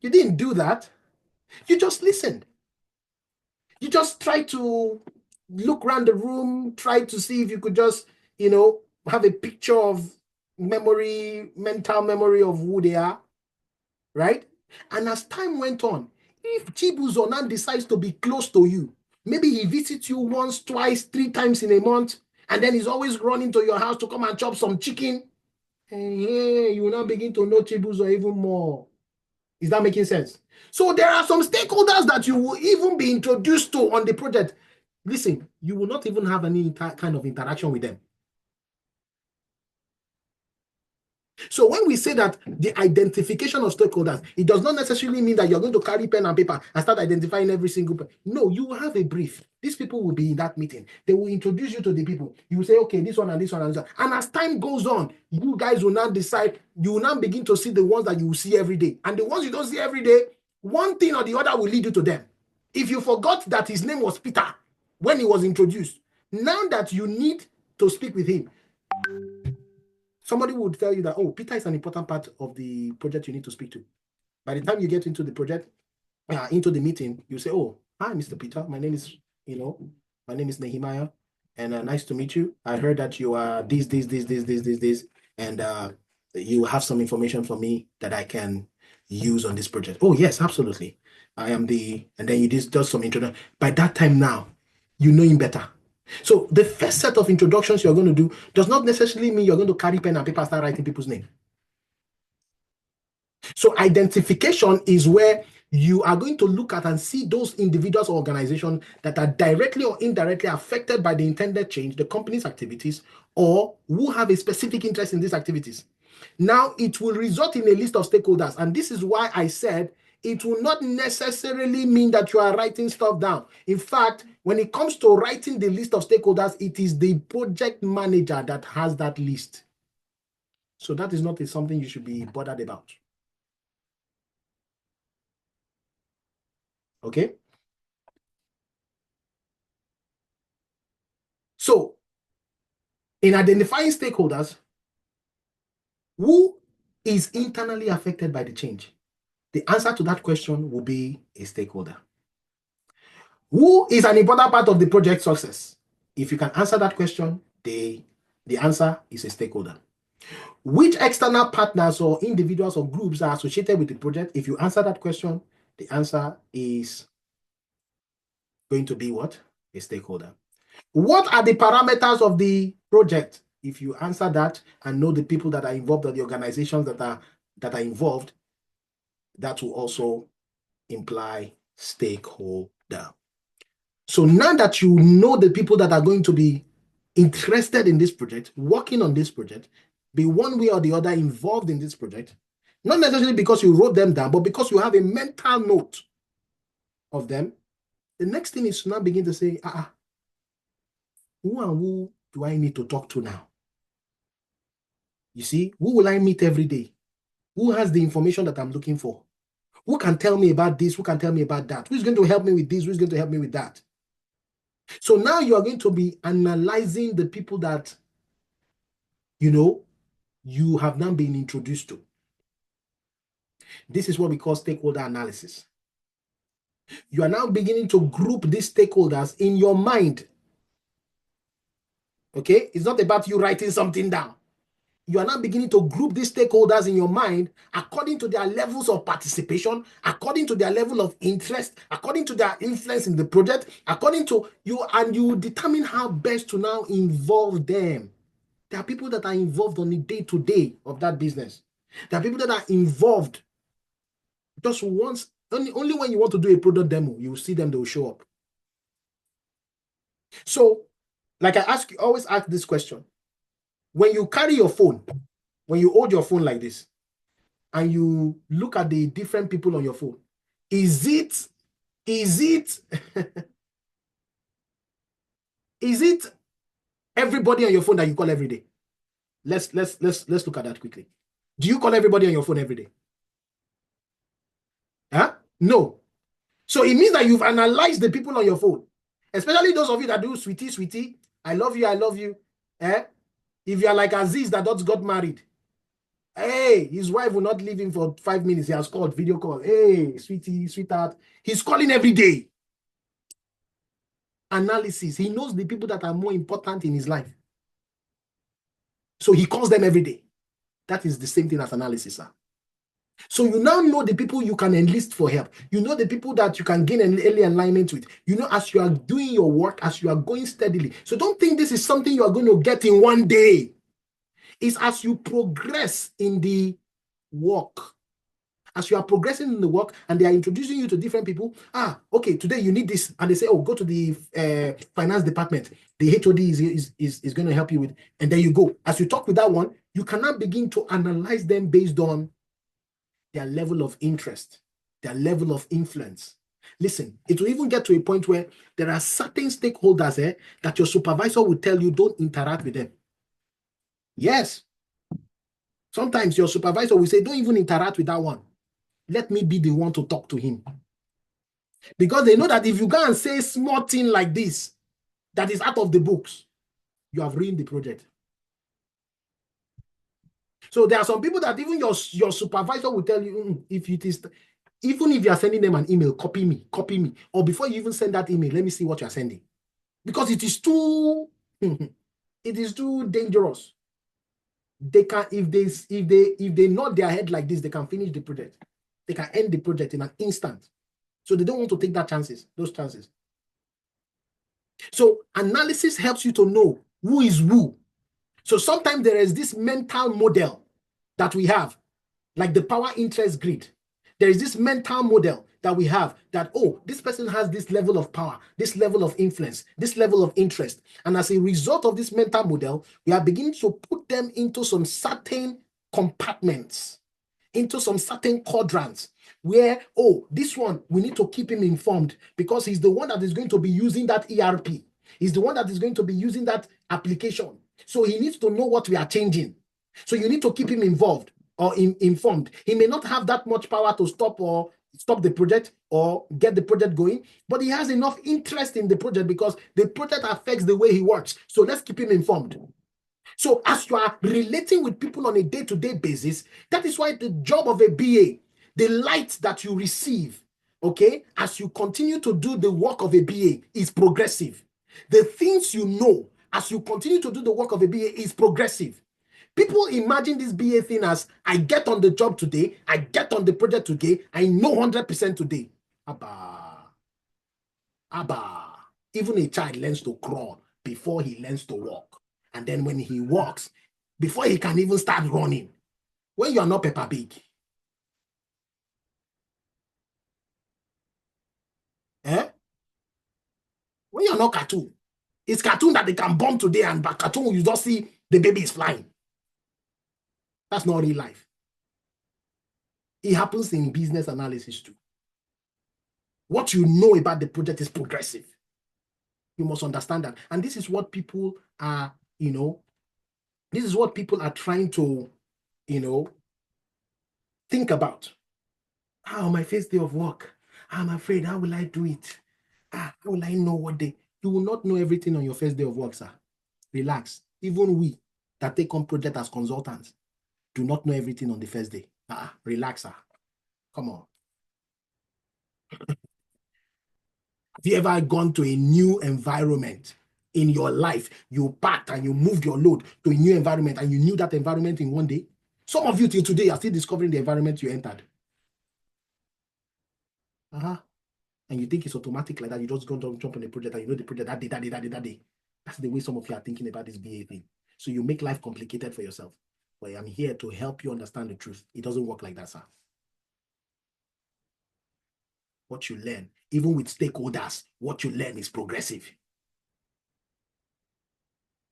You didn't do that. You just listened. You just tried to look around the room, try to see if you could just, have a picture of mental memory of who they are, right? And as time went on, if Chibuzonan decides to be close to you, maybe he visits you once, twice, 3 times in a month, and then he's always running to your house to come and chop some chicken, and you will now begin to know Chibuzo even more. Is that making sense? So there are some stakeholders that you will even be introduced to on the project. Listen, you will not even have any kind of interaction with them. So when we say that the identification of stakeholders, it does not necessarily mean that you're going to carry pen and paper and start identifying every single person. No, you will have a brief. These people will be in that meeting. They will introduce you to the people. You will say, okay, this one and this one and this one. And as time goes on, you guys will now decide, you will now begin to see the ones that you will see every day. And the ones you don't see every day, one thing or the other will lead you to them. If you forgot that his name was Peter when he was introduced, now that you need to speak with him, somebody would tell you that, Peter is an important part of the project you need to speak to. By the time you get into the project, into the meeting, you say, hi, Mr. Peter. My name is Nehemiah, and nice to meet you. I heard that you are this, and you have some information for me that I can use on this project. Oh, yes, absolutely. I am and then you just do some introduction. By that time now, you know him better. So the first set of introductions you're going to do does not necessarily mean you're going to carry pen and paper and start writing people's name. So identification is where You are going to look at and see those individuals or organizations that are directly or indirectly affected by the intended change, the company's activities, or who have a specific interest in these activities. Now, it will result in a list of stakeholders. And this is why I said it will not necessarily mean that you are writing stuff down. In fact, when it comes to writing the list of stakeholders, it is the project manager that has that list. So that is not something you should be bothered about. Okay? So, in identifying stakeholders, who is internally affected by the change? The answer to that question will be a stakeholder. Who is an important part of the project success? If you can answer that question, the answer is a stakeholder. Which external partners or individuals or groups are associated with the project? If you answer that question, the answer is going to be what? A stakeholder. What are the parameters of the project? If you answer that and know the people that are involved or the organizations that are involved, that will also imply stakeholder. So now that you know the people that are going to be interested in this project, working on this project, be one way or the other involved in this project, not necessarily because you wrote them down, but because you have a mental note of them, the next thing is to now begin to say, who and who do I need to talk to now? You see, who will I meet every day? Who has the information that I'm looking for? Who can tell me about this? Who can tell me about that? Who's going to help me with this? Who's going to help me with that? So now you are going to be analyzing the people that, you have now been introduced to. This is what we call stakeholder analysis. You are now beginning to group these stakeholders in your mind. Okay? It's not about you writing something down. You are now beginning to group these stakeholders in your mind according to their levels of participation, according to their level of interest, according to their influence in the project, according to you, and you determine how best to now involve them. There are people that are involved on the day-to-day of that business. There are people that are involved just once, only when you want to do a product demo, you will see them, they will show up. So, like I always ask this question. When you carry your phone, when you hold your phone like this, and you look at the different people on your phone, is it everybody on your phone that you call every day? Let's look at that quickly. Do you call everybody on your phone every day? Huh? No. So it means that you've analyzed the people on your phone, especially those of you that do sweetie, sweetie, I love you, I love you. If you're like Aziz that just got married, hey, his wife will not leave him for 5 minutes. He has called, video call. Hey, sweetie, sweetheart. He's calling every day. Analysis. He knows the people that are more important in his life. So he calls them every day. That is the same thing as analysis, sir. So you now know the people you can enlist for help. You know the people that you can gain an early alignment with. You know, as you are doing your work, as you are going steadily. So don't think this is something you are going to get in one day. It's as you progress in the work. As you are progressing in the work and they are introducing you to different people, okay, today you need this. And they say, oh, go to the finance department. The HOD is going to help you with, and then you go. As you talk with that one, you cannot begin to analyze them based on their level of interest, their level of influence. Listen, it will even get to a point where there are certain stakeholders that your supervisor will tell you don't interact with them. Yes. Sometimes your supervisor will say, don't even interact with that one. Let me be the one to talk to him. Because they know that if you go and say a small thing like this, that is out of the books, you have ruined the project. So there are some people that even your supervisor will tell you, if it is, even if you are sending them an email, copy me. Or before you even send that email, let me see what you are sending. Because it is too, it is too dangerous. They can, if they nod their head like this, they can finish the project. They can end the project in an instant. So they don't want to take those chances. So analysis helps you to know who is who. So sometimes there is this mental model that we have, like the power interest grid. There is this mental model that we have that, oh, this person has this level of power, this level of influence, this level of interest. And as a result of this mental model, we are beginning to put them into some certain compartments, into some certain quadrants where, oh, this one, we need to keep him informed because he's the one that is going to be using that ERP. He's the one that is going to be using that application. So he needs to know what we are changing. So you need to keep him involved or informed. He may not have that much power to stop the project or get the project going, but he has enough interest in the project because the project affects the way he works. So let's keep him informed. So as you are relating with people on a day-to-day basis, that is why the job of a BA, the light that you receive, okay, as you continue to do the work of a BA is progressive. The things you know as you continue to do the work of a BA is progressive. People imagine this BA thing as, I get on the job today, I get on the project today, I know 100% today. Abba. Even a child learns to crawl before he learns to walk. And then when he walks, before he can even start running, when you are not Peppa Pig, when you are not cartoon, it's cartoon that they can bomb today, and by cartoon you just see the baby is flying. That's not real life. It happens in business analysis too. What you know about the project is progressive. You must understand that. And this is what people are, this is what people are trying to, think about. On my first day of work, I'm afraid, how will I do it? How will I know what day? You will not know everything on your first day of work, sir. Relax. Even we that take on project as consultants do not know everything on the first day. Relax, sir. Come on. Have you ever gone to a new environment in your life? You packed and you moved your load to a new environment and you knew that environment in one day? Some of you till today are still discovering the environment you entered. And you think it's automatic like that. You just go and jump on the project and you know the project that day. That's the way some of you are thinking about this BA thing. So you make life complicated for yourself. But I'm here to help you understand the truth. It doesn't work like that, sir. What you learn, even with stakeholders, what you learn is progressive.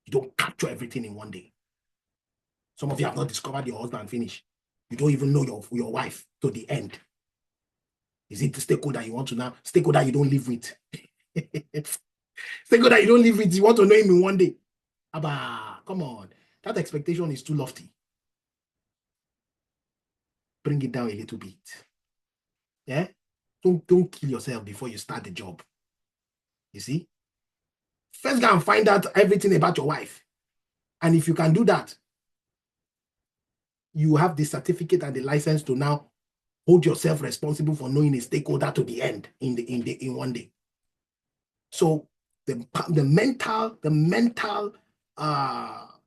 You don't capture everything in one day. Some of you have not discovered your husband finish. You don't even know your wife to the end. Is it the stakeholder you want to now? Stakeholder you don't live with. Stakeholder you don't live with, you want to know him in one day. Abba, come on. That expectation is too lofty. Bring it down a little bit. Yeah? Don't kill yourself before you start the job. You see? First go and find out everything about your wife. And if you can do that, you have the certificate and the license to now hold yourself responsible for knowing a stakeholder to the end in one day. So the mental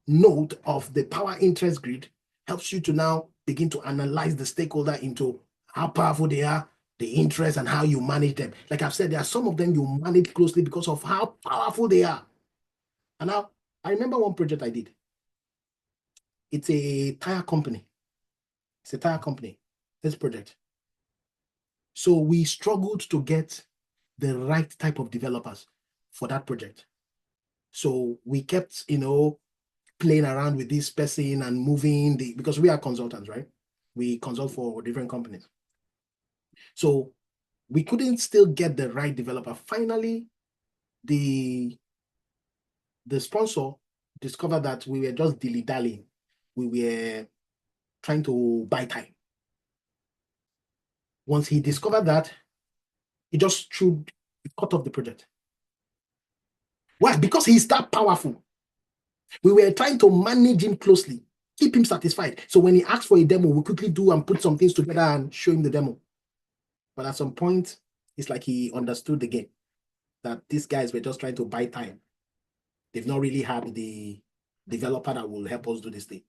note of the power interest grid helps you to now begin to analyze the stakeholder into how powerful they are, the interest, and how you manage them. Like I've said, there are some of them you manage closely because of how powerful they are. And now, I remember one project I did. It's a tire company. It's a tire company, this project. So we struggled to get the right type of developers for that project. So we kept, playing around with this person and moving because we are consultants, right? We consult for different companies. So we couldn't still get the right developer. Finally, the sponsor discovered that we were just dilly-dallying. We were trying to buy time. Once he discovered that, he just cut off the project. Why? Because he's that powerful. We were trying to manage him closely, keep him satisfied. So when he asked for a demo, we quickly do and put some things together and show him the demo. But at some point, it's like he understood the game, that these guys were just trying to buy time. They've not really had the developer that will help us do this thing.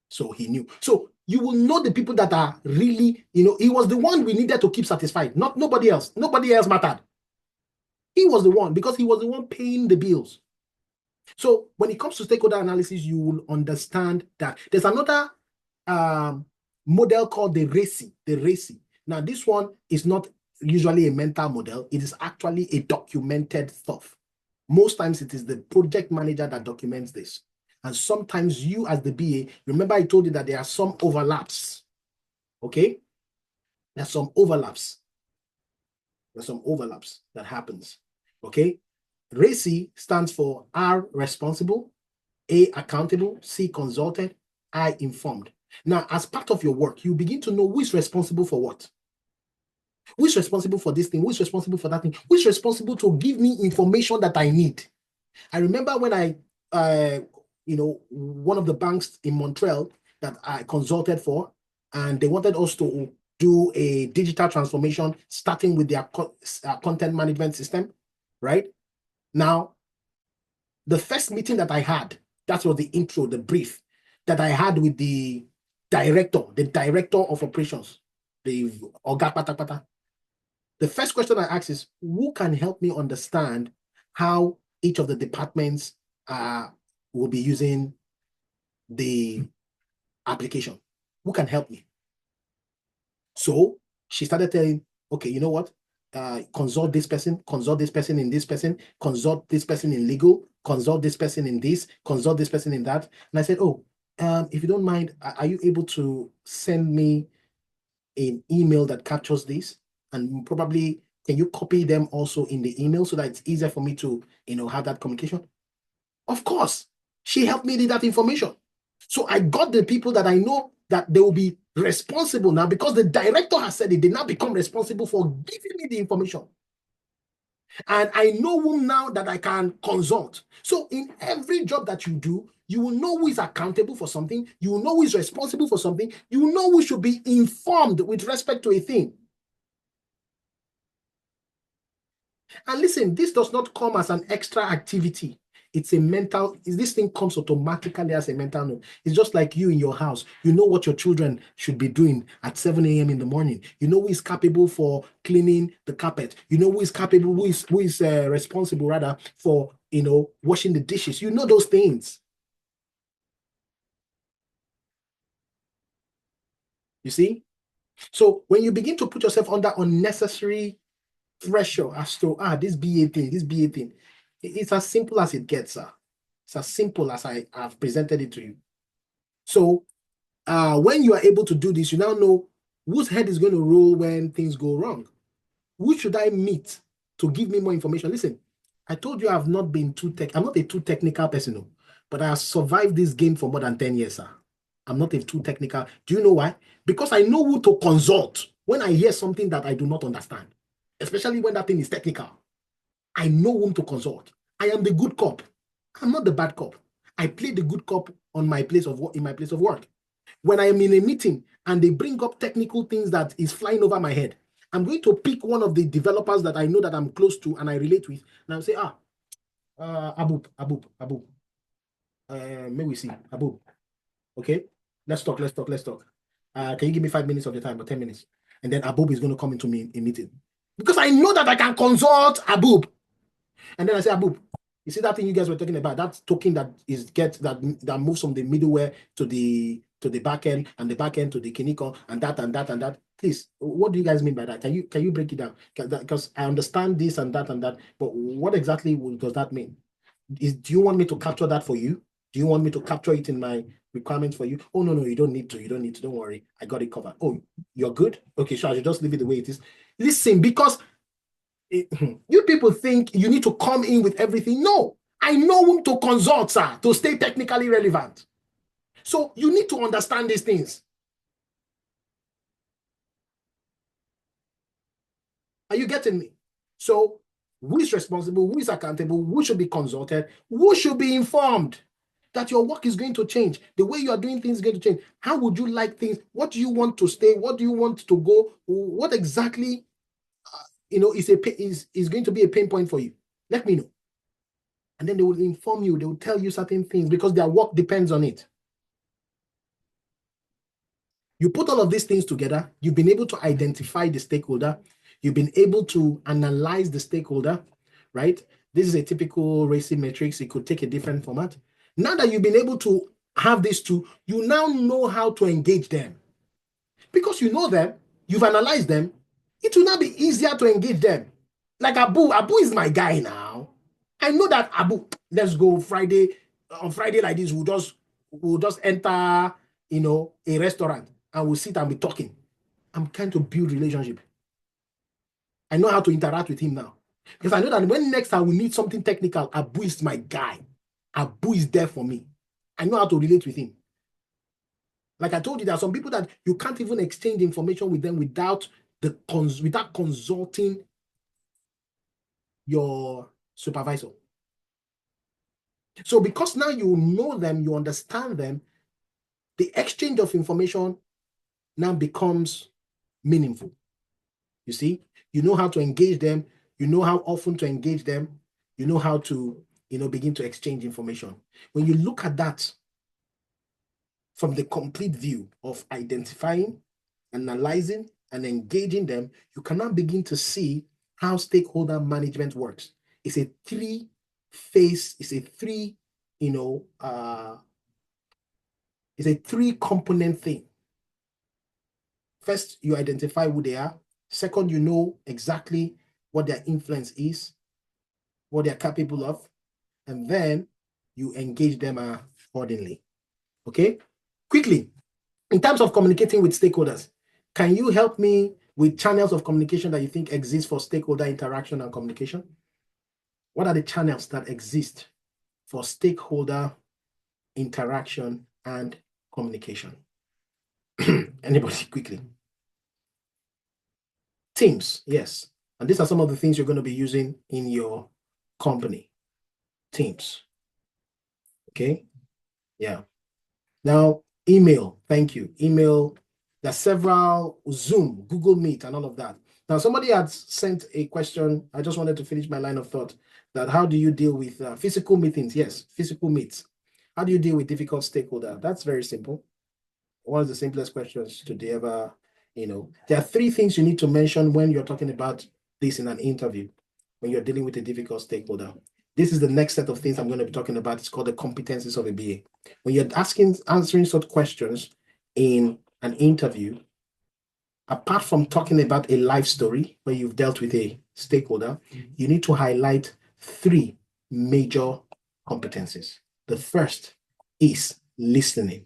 So he knew. So you will know the people that are really, he was the one we needed to keep satisfied, not nobody else. Nobody else mattered. He was the one because he was the one paying the bills. So when it comes to stakeholder analysis, you will understand that there's another model called the RACI. Now, this one is not usually a mental model. It is actually a documented stuff. Most times it is the project manager that documents this. And sometimes you as the BA, remember I told you that there are some overlaps. Okay? There's some overlaps. There's some overlaps that happens. Okay? RACI stands for R, responsible, A, accountable, C, consulted, I, informed. Now, as part of your work, you begin to know who is responsible for what. Who is responsible for this thing? Who is responsible for that thing? Who is responsible to give me information that I need? I remember when one of the banks in Montreal that I consulted for, and they wanted us to do a digital transformation, starting with their content management system, right? Now, the first meeting that I had, that was the intro, the brief that I had with the director of operations, the Oga Patapata. The first question I asked is, who can help me understand how each of the departments will be using the application? Who can help me? So she started telling, okay, you know what? Consult this person in this person, consult this person in legal, consult this person in this, consult this person in that. And I said, oh, if you don't mind, are you able to send me an email that captures this? And probably, can you copy them also in the email so that it's easier for me to, have that communication? Of course, she helped me with that information. So I got the people that I know that they will be responsible now, because the director has said it, they now become responsible for giving me the information. And I know whom now that I can consult. So in every job that you do, you will know who is accountable for something. You will know who is responsible for something. You will know who should be informed with respect to a thing. And listen, this does not come as an extra activity. It's a mental, this thing comes automatically as a mental note. It's just like you in your house. You know what your children should be doing at 7 a.m. in the morning. You know who is capable for cleaning the carpet. You know who is capable, who is responsible rather for, washing the dishes. You know those things. You see? So when you begin to put yourself under unnecessary pressure as to, this BA thing, it's as simple as it gets, sir. It's as simple as I have presented it to you. So when you are able to do this, you now know whose head is going to roll when things go wrong. Who should I meet to give me more information? Listen, I told you I'm not a too technical person, but I have survived this game for more than 10 years, sir. I'm not a too technical. Do you know why? Because I know who to consult when I hear something that I do not understand, especially when that thing is technical. I know whom to consult. I am the good cop. I'm not the bad cop. I play the good cop on my place of work, in my place of work. When I am in a meeting and they bring up technical things that is flying over my head, I'm going to pick one of the developers that I know that I'm close to and I relate with, and I'll say, Abub, may we see, Abub, okay, let's talk. Can you give me 5 minutes of your time or 10 minutes? And then Abub is going to come into me in meeting because I know that I can consult Abub. And then I say, Abub, you see that thing you guys were talking about, that token that that moves from the middleware to the back end, and the back end to the Kiniko, and that. Please, what do you guys mean by that? Can you break it down? Because I understand this and that, but what exactly does that mean? Do you want me to capture that for you? Do you want me to capture it in my requirements for you? Oh, no, you don't need to. Don't worry. I got it covered. Oh, you're good? Okay, sure. I should just leave it the way it is. Listen, because you people think you need to come in with everything. No, I know whom to consult, sir, to stay technically relevant. So you need to understand these things. Are you getting me? So who is responsible? Who is accountable? Who should be consulted? Who should be informed that your work is going to change? The way you are doing things is going to change. How would you like things? What do you want to stay? What do you want to go? What exactly is going to be a pain point for you? Let me know. And then they will inform you. They will tell you certain things because their work depends on it. You put all of these things together, you've been able to identify the stakeholder, you've been able to analyze the stakeholder, right? This is a typical RACI matrix. It could take a different format. Now that you've been able to have these two, you now know how to engage them. Because you know them, you've analyzed them, it will now be easier to engage them. Like Abu is my guy now. I know that Abu, let's go Friday. On Friday like this, we'll just enter, a restaurant and we'll sit and be talking. I'm trying to build relationship. I know how to interact with him now. Because I know that when next I will need something technical, Abu is my guy. Abu is there for me. I know how to relate with him. Like I told you, there are some people that you can't even exchange information with them without consulting your supervisor. So because now you know them, you understand them, the exchange of information now becomes meaningful. You see, you know how to engage them, you know how often to engage them, you know how to, begin to exchange information. When you look at that from the complete view of identifying, analyzing, and engaging them, you can now begin to see how stakeholder management works. It's a three-phase, it's a three-component thing. First, you identify who they are. Second, you know exactly what their influence is, what they're capable of, and then you engage them accordingly. Okay? Quickly, in terms of communicating with stakeholders, can you help me with channels of communication that you think exist for stakeholder interaction and communication? What are the channels that exist for stakeholder interaction and communication? Anybody, quickly? Teams, yes. And these are some of the things you're going to be using in your company. Teams. Okay? Yeah. Now, email. Thank you. Email. There's several. Zoom, Google Meet, and all of that. Now, somebody had sent a question. I just wanted to finish my line of thought. That how do you deal with physical meetings? Yes, physical meets. How do you deal with difficult stakeholder? That's very simple. One of the simplest questions today ever. There are three things you need to mention when you're talking about this in an interview, when you're dealing with a difficult stakeholder. This is the next set of things I'm going to be talking about. It's called the competencies of a BA. When you're answering such questions in an interview, apart from talking about a life story where you've dealt with a stakeholder, you need to highlight three major competencies. The first is listening.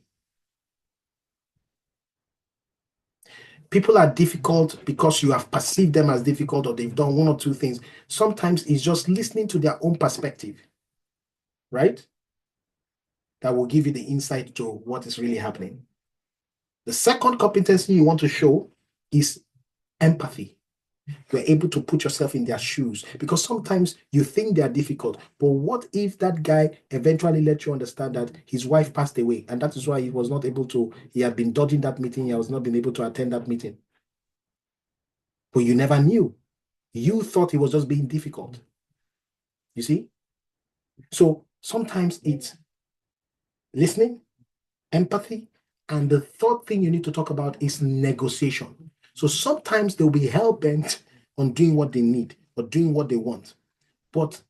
People are difficult because you have perceived them as difficult or they've done one or two things. Sometimes it's just listening to their own perspective, right? That will give you the insight to what is really happening. The second competency you want to show is empathy. You're able to put yourself in their shoes because sometimes you think they are difficult, but what if that guy eventually let you understand that his wife passed away and that is why he was not able to, he had been dodging that meeting, he has not been able to attend that meeting. But you never knew. You thought he was just being difficult. You see? So sometimes it's listening, empathy, and the third thing you need to talk about is negotiation. So sometimes they'll be hell-bent on doing what they need or doing what they want. But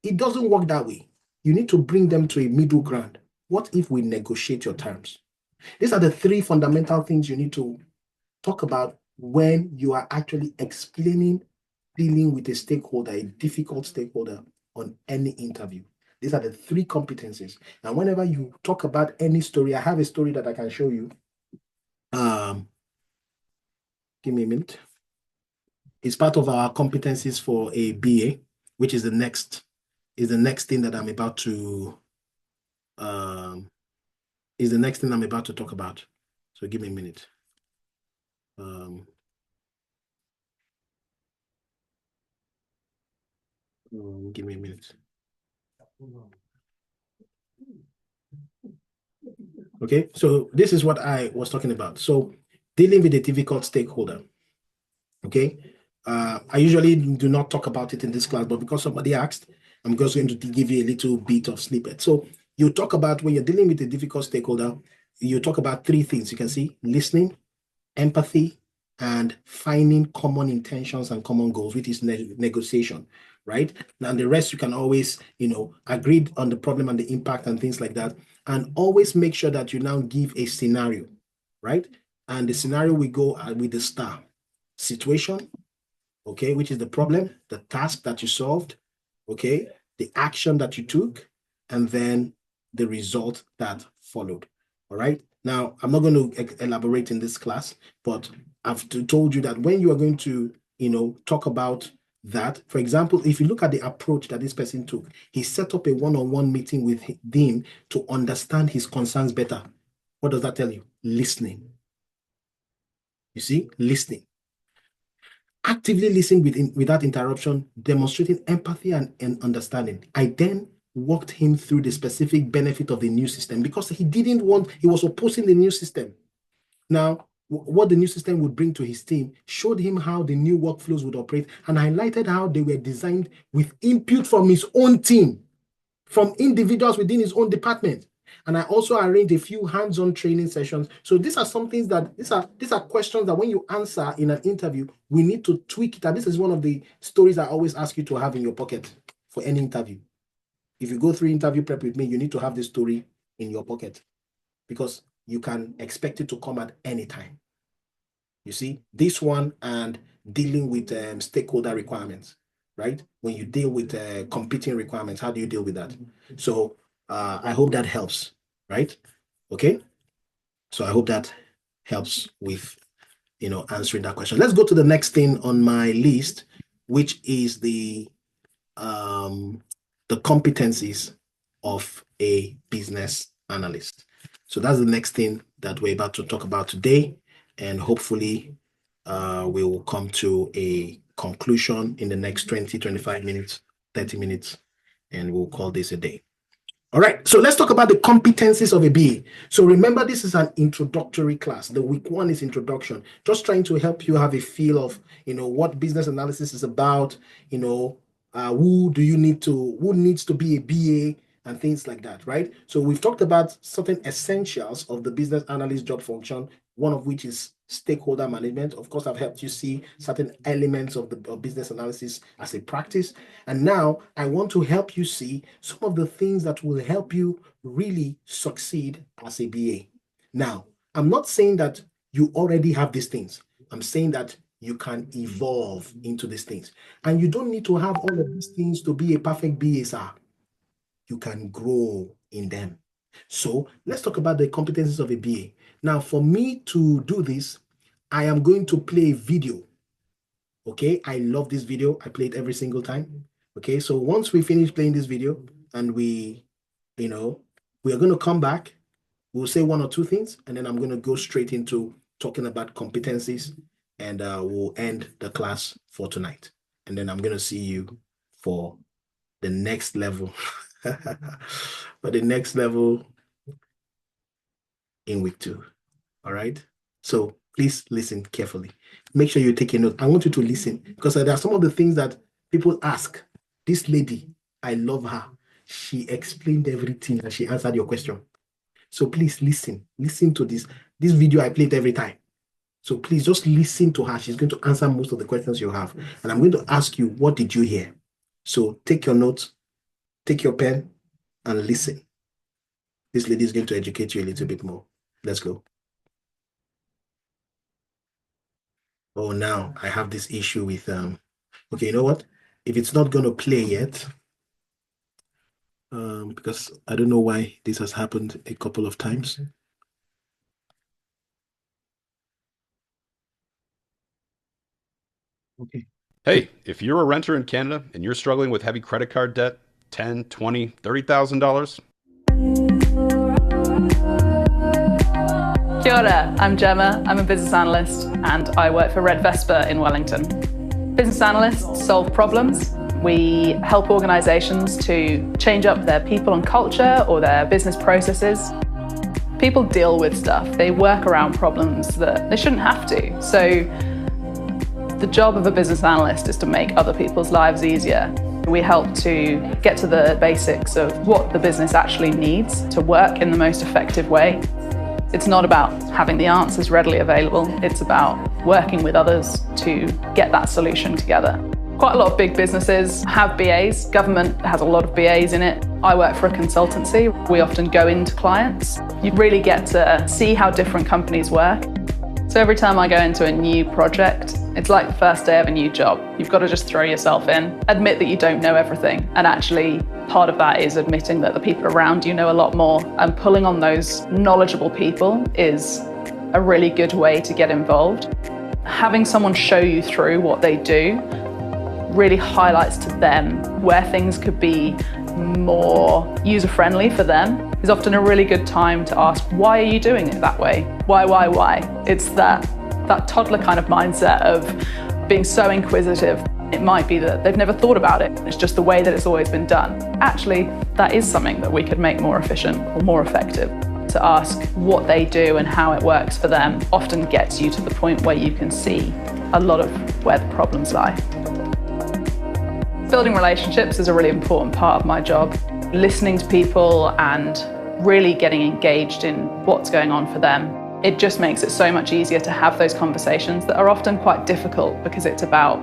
it doesn't work that way. You need to bring them to a middle ground. What if we negotiate your terms? These are the three fundamental things you need to talk about when you are actually explaining dealing with a stakeholder, a difficult stakeholder on any interview. These are the three competencies. And whenever you talk about any story, I have a story that I can show you. Give me a minute. It's part of our competencies for a BA, which is the next thing that I'm about to talk about. So give me a minute. Give me a minute. Okay, so this is what I was talking about. So dealing with a difficult stakeholder. Okay, I usually do not talk about it in this class, but because somebody asked, I'm just going to give you a little bit of snippet. So you talk about when you're dealing with a difficult stakeholder, you talk about three things. You can see listening, empathy, and finding common intentions and common goals, which is negotiation, right? Now the rest you can always, agree on the problem and the impact and things like that, and always make sure that you now give a scenario, right? And the scenario we go with the star. Situation, okay, which is the problem, the task that you solved, okay, the action that you took, and then the result that followed. All right. Now, I'm not going to elaborate in this class, but I've told you that when you are going to, talk about that, for example, if you look at the approach that this person took, he set up a one-on-one meeting with him to understand his concerns better. What does that tell you? Listening. You see, listening. Actively listening without interruption, demonstrating empathy and understanding. I then walked him through the specific benefit of the new system because he was opposing the new system. Now, what the new system would bring to his team, showed him how the new workflows would operate, and highlighted how they were designed with input from his own team, from individuals within his own department. And I also arranged a few hands-on training sessions. So these are some things that these are questions that when you answer in an interview, we need to tweak it. And this is one of the stories I always ask you to have in your pocket for any interview. If you go through interview prep with me, you need to have this story in your pocket because you can expect it to come at any time. You see, this one and dealing with stakeholder requirements, right? When you deal with competing requirements, how do you deal with that? So I hope that helps, right? Okay. So I hope that helps with, answering that question. Let's go to the next thing on my list, which is the competencies of a business analyst. So that's the next thing that we're about to talk about today. And hopefully we will come to a conclusion in the next 20, 25 minutes, 30 minutes, and we'll call this a day. All right, so let's talk about the competencies of a BA. So remember, this is an introductory class. The week one is introduction, just trying to help you have a feel of, what business analysis is about, who needs to be a BA and things like that, right? So we've talked about certain essentials of the business analyst job function, one of which is stakeholder management. Of course, I've helped you see certain elements of business analysis as a practice. And now I want to help you see some of the things that will help you really succeed as a BA. Now, I'm not saying that you already have these things. I'm saying that you can evolve into these things. And you don't need to have all of these things to be a perfect BA, sir. You can grow in them. So let's talk about the competencies of a BA. Now, for me to do this, I am going to play a video. Okay, I love this video. I play it every single time. Okay, so once we finish playing this video and we are going to come back, we'll say one or two things, and then I'm going to go straight into talking about competencies, and we'll end the class for tonight. And then I'm going to see you for the next level. But the next level in week 2. All right. So please listen carefully. Make sure you take a note. I want you to listen because there are some of the things that people ask. This lady, I love her. She explained everything and she answered your question. So please listen. Listen to this. This video I play it every time. So please just listen to her. She's going to answer most of the questions you have. And I'm going to ask you, what did you hear? So take your notes, take your pen, and listen. This lady is going to educate you a little bit more. Let's go. Oh, now I have this issue with, okay, you know what? If it's not going to play yet, because I don't know why this has happened a couple of times. Okay. Hey, if you're a renter in Canada and you're struggling with heavy credit card debt, $10,000, $20,000, $30,000. Kia ora, I'm Gemma, I'm a business analyst and I work for Red Vespa in Wellington. Business analysts solve problems. We help organisations to change up their people and culture or their business processes. People deal with stuff, they work around problems that they shouldn't have to. So the job of a business analyst is to make other people's lives easier. We help to get to the basics of what the business actually needs to work in the most effective way. It's not about having the answers readily available, it's about working with others to get that solution together. Quite a lot of big businesses have BAs, government has a lot of BAs in it. I work for a consultancy, we often go into clients. You really get to see how different companies work. So every time I go into a new project, it's like the first day of a new job. You've got to just throw yourself in, admit that you don't know everything. And actually, part of that is admitting that the people around you know a lot more. And pulling on those knowledgeable people is a really good way to get involved. Having someone show you through what they do really highlights to them where things could be more user-friendly for them. Is often a really good time to ask, why are you doing it that way? Why? It's that toddler kind of mindset of being so inquisitive. It might be that they've never thought about it. It's just the way that it's always been done. Actually, that is something that we could make more efficient or more effective. To ask what they do and how it works for them often gets you to the point where you can see a lot of where the problems lie. Building relationships is a really important part of my job. Listening to people and really getting engaged in what's going on for them. It just makes it so much easier to have those conversations that are often quite difficult because it's about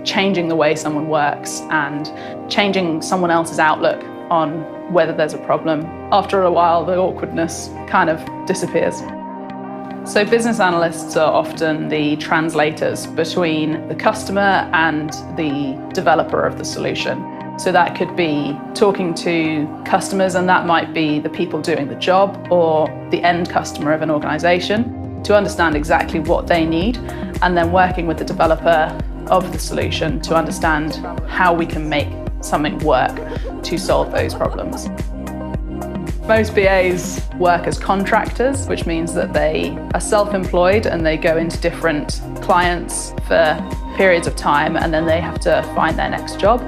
changing the way someone works and changing someone else's outlook on whether there's a problem. After a while, the awkwardness kind of disappears. So business analysts are often the translators between the customer and the developer of the solution. So that could be talking to customers, and that might be the people doing the job or the end customer of an organization, to understand exactly what they need, and then working with the developer of the solution to understand how we can make something work to solve those problems. Most BAs work as contractors, which means that they are self-employed and they go into different clients for periods of time, and then they have to find their next job.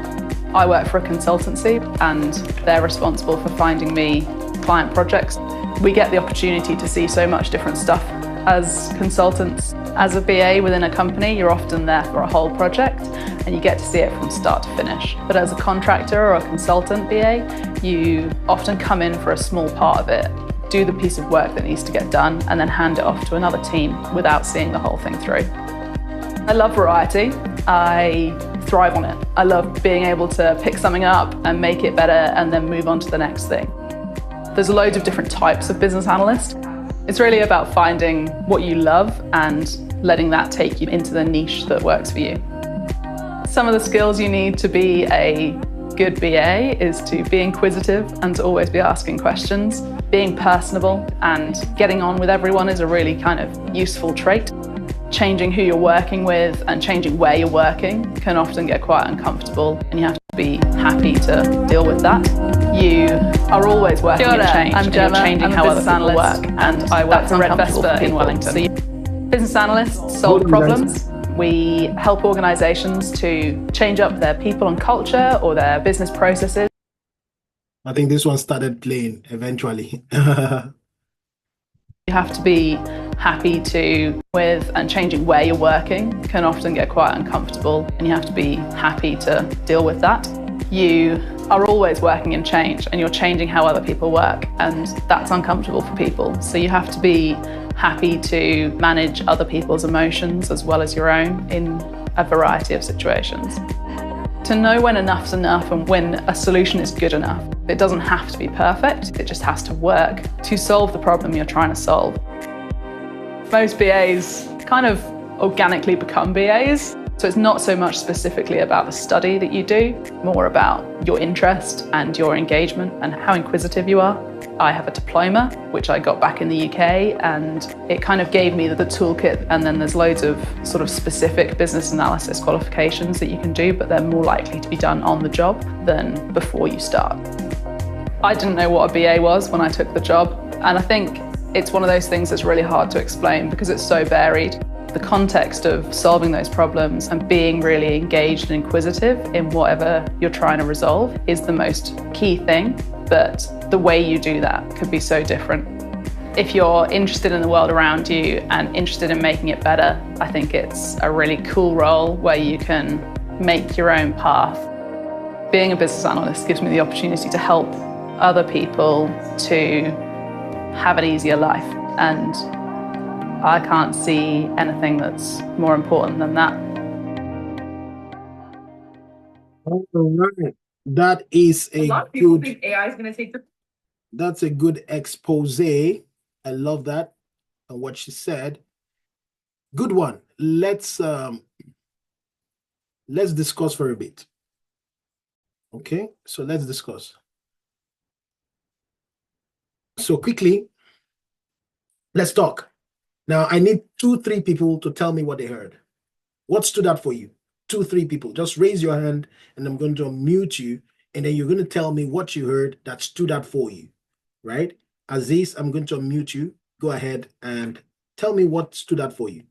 I work for a consultancy and they're responsible for finding me client projects. We get the opportunity to see so much different stuff as consultants. As a BA within a company, you're often there for a whole project and you get to see it from start to finish. But as a contractor or a consultant BA, you often come in for a small part of it, do the piece of work that needs to get done, and then hand it off to another team without seeing the whole thing through. I love variety. I thrive on it. I love being able to pick something up and make it better and then move on to the next thing. There's loads of different types of business analyst. It's really about finding what you love and letting that take you into the niche that works for you. Some of the skills you need to be a good BA is to be inquisitive and to always be asking questions. Being personable and getting on with everyone is a really kind of useful trait. Changing who you're working with and changing where you're working can often get quite uncomfortable, and you have to be happy to deal with that. You are always working in change, and you're changing how other people work, and I work for Red Vesper in Wellington. So business analysts solve problems. We help organisations to change up their people and culture or their business processes. I think this one started playing eventually. You have to be happy to with, and changing where you're working can often get quite uncomfortable, and you have to be happy to deal with that. You are always working in change and you're changing how other people work, and that's uncomfortable for people. So you have to be happy to manage other people's emotions as well as your own in a variety of situations. To know when enough's enough and when a solution is good enough. It doesn't have to be perfect, it just has to work to solve the problem you're trying to solve. Most BAs kind of organically become BAs, so it's not so much specifically about the study that you do, more about your interest and your engagement and how inquisitive you are. I have a diploma, which I got back in the UK, and it kind of gave me the toolkit, and then there's loads of sort of specific business analysis qualifications that you can do, but they're more likely to be done on the job than before you start. I didn't know what a BA was when I took the job, and I think it's one of those things that's really hard to explain because it's so varied. The context of solving those problems and being really engaged and inquisitive in whatever you're trying to resolve is the most key thing, but the way you do that could be so different. If you're interested in the world around you and interested in making it better, I think it's a really cool role where you can make your own path. Being a business analyst gives me the opportunity to help other people to have an easier life, and I can't see anything that's more important than that. All right. That is a lot of people good, think AI is going to take the. that's a good expose. I love that and what she said. Good one. Let's discuss for a bit. Okay, so let's discuss. So quickly, let's talk. Now, I need 2, 3 people to tell me what they heard. What stood out for you? 2, 3 people. Just raise your hand and I'm going to unmute you. And then you're going to tell me what you heard that stood out for you, right? Aziz, I'm going to unmute you. Go ahead and tell me what stood out for you.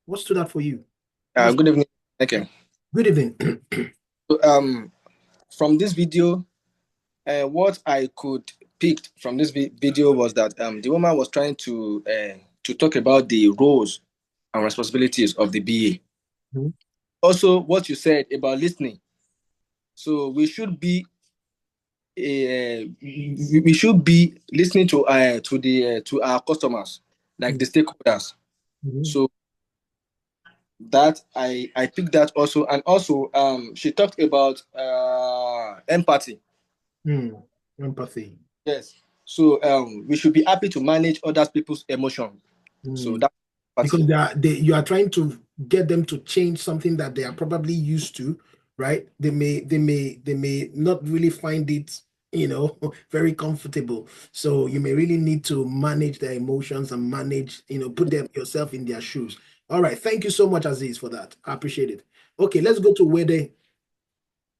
What stood out for you? Good evening. Thank you. Good evening. So, from this video, what I could pick from this video was that the woman was trying to talk about the roles and responsibilities of the BA. Mhm. Also, what you said about listening. So we should be listening to our customers, like the stakeholders. Mhm. So that I picked that also, and also she talked about empathy. Empathy. Yes. So we should be happy to manage other people's emotion. So that's Because empathy. you are trying to get them to change something that they are probably used to, right? They may not really find it, very comfortable. So you may really need to manage their emotions and manage, put them yourself in their shoes. All right, thank you so much, Aziz, for that. I appreciate it. Okay, let's go to Wede.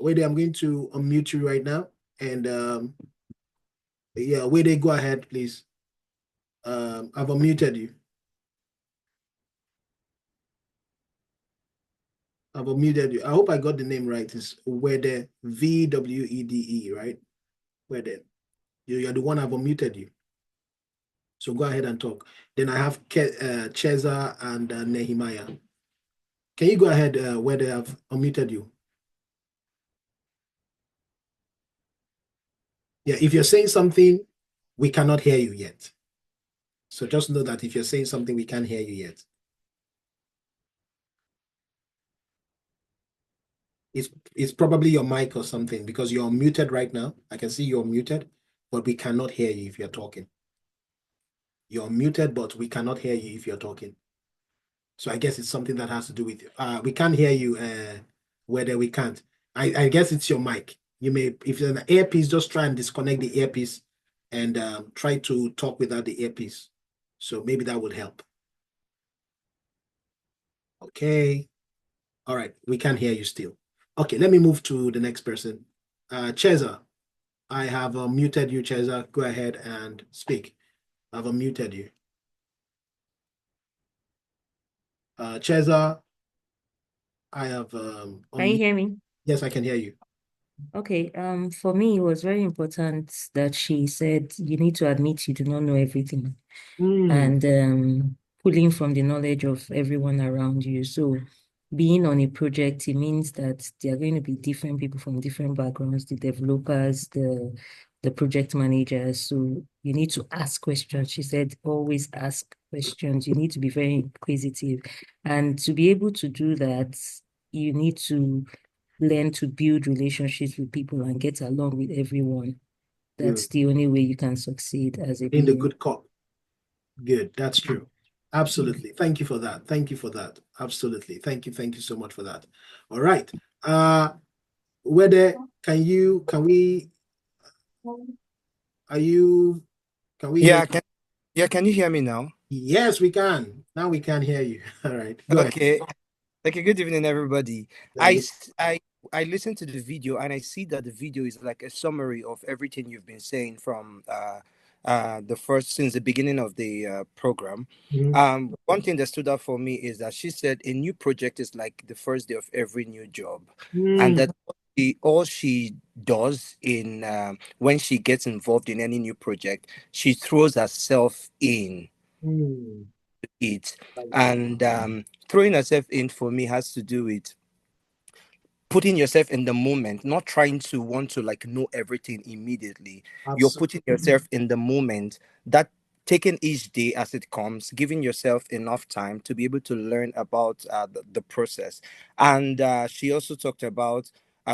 Wede, I'm going to unmute you right now, and yeah, Wede, go ahead, please. I've unmuted you. I've unmuted you. I hope I got the name right. It's Wede, VWEDE, right? Wede. You're the one I've unmuted you. So go ahead and talk. Then I have Cheza and Nehemiah. Can you go ahead, Wede? I've unmuted you. Yeah, if you're saying something, we cannot hear you yet. So just know that if you're saying something, we can't hear you yet. It's probably your mic or something because you're muted right now. I can see you're muted, but we cannot hear you if you're talking. You're muted, but we cannot hear you if you're talking. So I guess it's something that has to do with we can't hear you whether we can't. I guess it's your mic. You may, if you're an earpiece, just try and disconnect the earpiece and try to talk without the earpiece. So maybe that would help. Okay. All right. We can't hear you still. Okay, let me move to the next person. Cheza, I have muted you, Cheza. Go ahead and speak. I've unmuted you. Cheza, I have Can you hear me? Yes, I can hear you. Okay, for me, it was very important that she said you need to admit you do not know everything and pulling from the knowledge of everyone around you. So being on a project, it means that there are going to be different people from different backgrounds, the developers, the project managers. So you need to ask questions. She said, always ask questions. You need to be very inquisitive. And to be able to do that, you need to learn to build relationships with people and get along with everyone. That's the only way you can succeed as a Being the BA. good cop. Good. That's true. Absolutely. Thank you for that. Thank you for that. Absolutely. Thank you. Thank you so much for that. All right. Whether can we are you can we hear you? Can you hear me now? Yes, we can. Now we can hear you. All right. Go ahead. Okay. Okay, good evening, everybody. Very I, good. s- I listened to the video and I see that the video is like a summary of everything you've been saying from the first since the beginning of the program. Mhm. One thing that stood out for me is that she said a new project is like the first day of every new job, and that all she does in when she gets involved in any new project, she throws herself in Mm. it. Like that. And throwing yourself in for me has to do with putting yourself in the moment, not trying to want to like know everything immediately. You're Absolutely. putting yourself in the moment, that taking each day as it comes, giving yourself enough time to be able to learn about the process. And she also talked about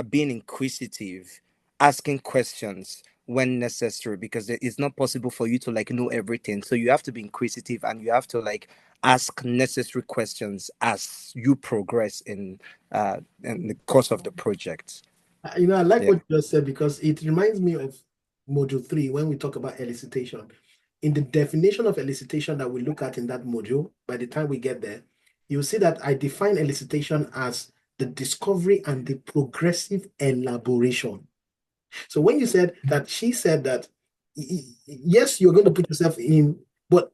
being inquisitive, asking questions, when necessary, because it's not possible for you to like know everything. So you have to be inquisitive, and you have to like ask necessary questions as you progress in the course of the project. I like what you just said, because it reminds me of module 3 when we talk about elicitation. In the definition of elicitation that we look at in that module, by the time we get there, you'll see that I define elicitation as the discovery and the progressive elaboration. So when you said that, she said that, yes, you're going to put yourself in, but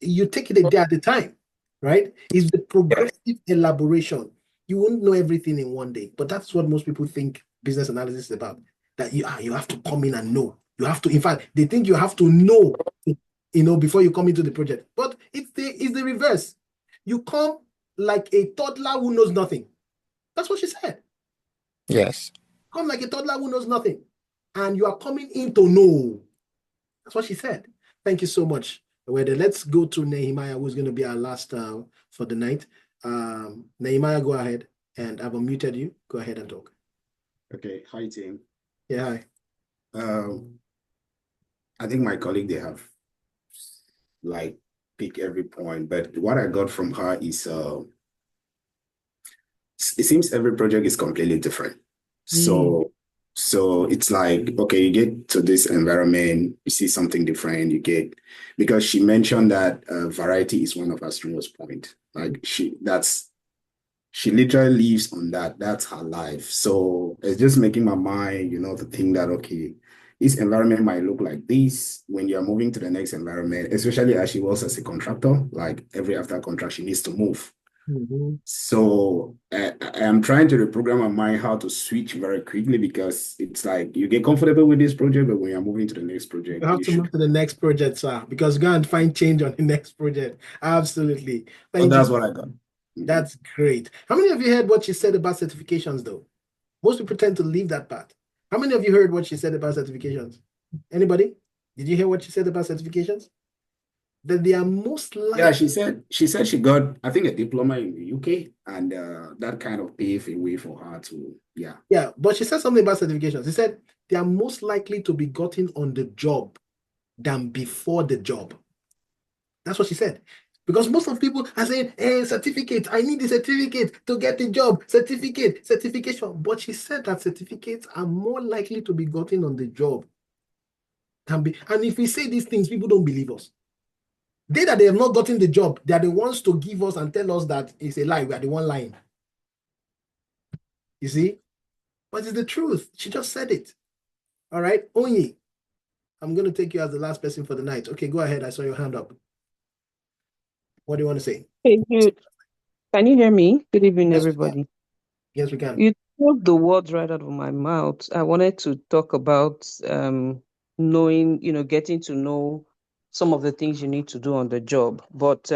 you take it a day at a time, right? It's the progressive elaboration. You won't know everything in one day, but that's what most people think business analysis is about. That you have to come in and know. You have to, in fact, they think you have to know, before you come into the project. But it's the reverse. You come like a toddler who knows nothing. That's what she said. Yes. Come like a toddler who knows nothing. And you are coming in to know. That's what she said. Thank you so much. Let's go to Nehemiah, who's going to be our last for the night. Nehemiah, go ahead. And I've unmuted you. Go ahead and talk. Okay. Hi, team. Yeah, hi. I think my colleague, they have like picked every point, but what I got from her is it seems every project is completely different. So it's like, okay, you get to this environment, you see something different, because she mentioned that variety is one of her strongest points. Like she literally lives on that. That's her life. So it's just making my mind, to think that, okay, this environment might look like this when you're moving to the next environment, especially as she works as a contractor, like every after contract, she needs to move. So I'm trying to reprogram my mind how to switch very quickly, because it's like you get comfortable with this project, but when you're moving to the next project, you have to move to the next project, sir, because go and find change on the next project. Absolutely. That's what I got. That's great. How many of you heard what she said about certifications, though? Most people tend to leave that part. How many of you heard what she said about certifications? Anybody? Did you hear what she said about certifications? That they are most likely. Yeah, she said she got, I think, a diploma in the UK, and that kind of paved a way for her to, yeah. Yeah, but she said something about certifications. She said they are most likely to be gotten on the job than before the job. That's what she said. Because most of people are saying, hey, certificate, I need a certificate to get a job, certification. But she said that certificates are more likely to be gotten on the job than be. And if we say these things, people don't believe us. They that they have not gotten the job, they are the ones to give us and tell us that it's a lie. We are the one lying. You see? But it's the truth. She just said it. All right. Onyi, I'm going to take you as the last person for the night. Okay, go ahead. I saw your hand up. What do you want to say? Hey, good. Can you hear me? Good evening, everybody. Yes, we can. You took the words right out of my mouth. I wanted to talk about knowing, getting to know some of the things you need to do on the job. But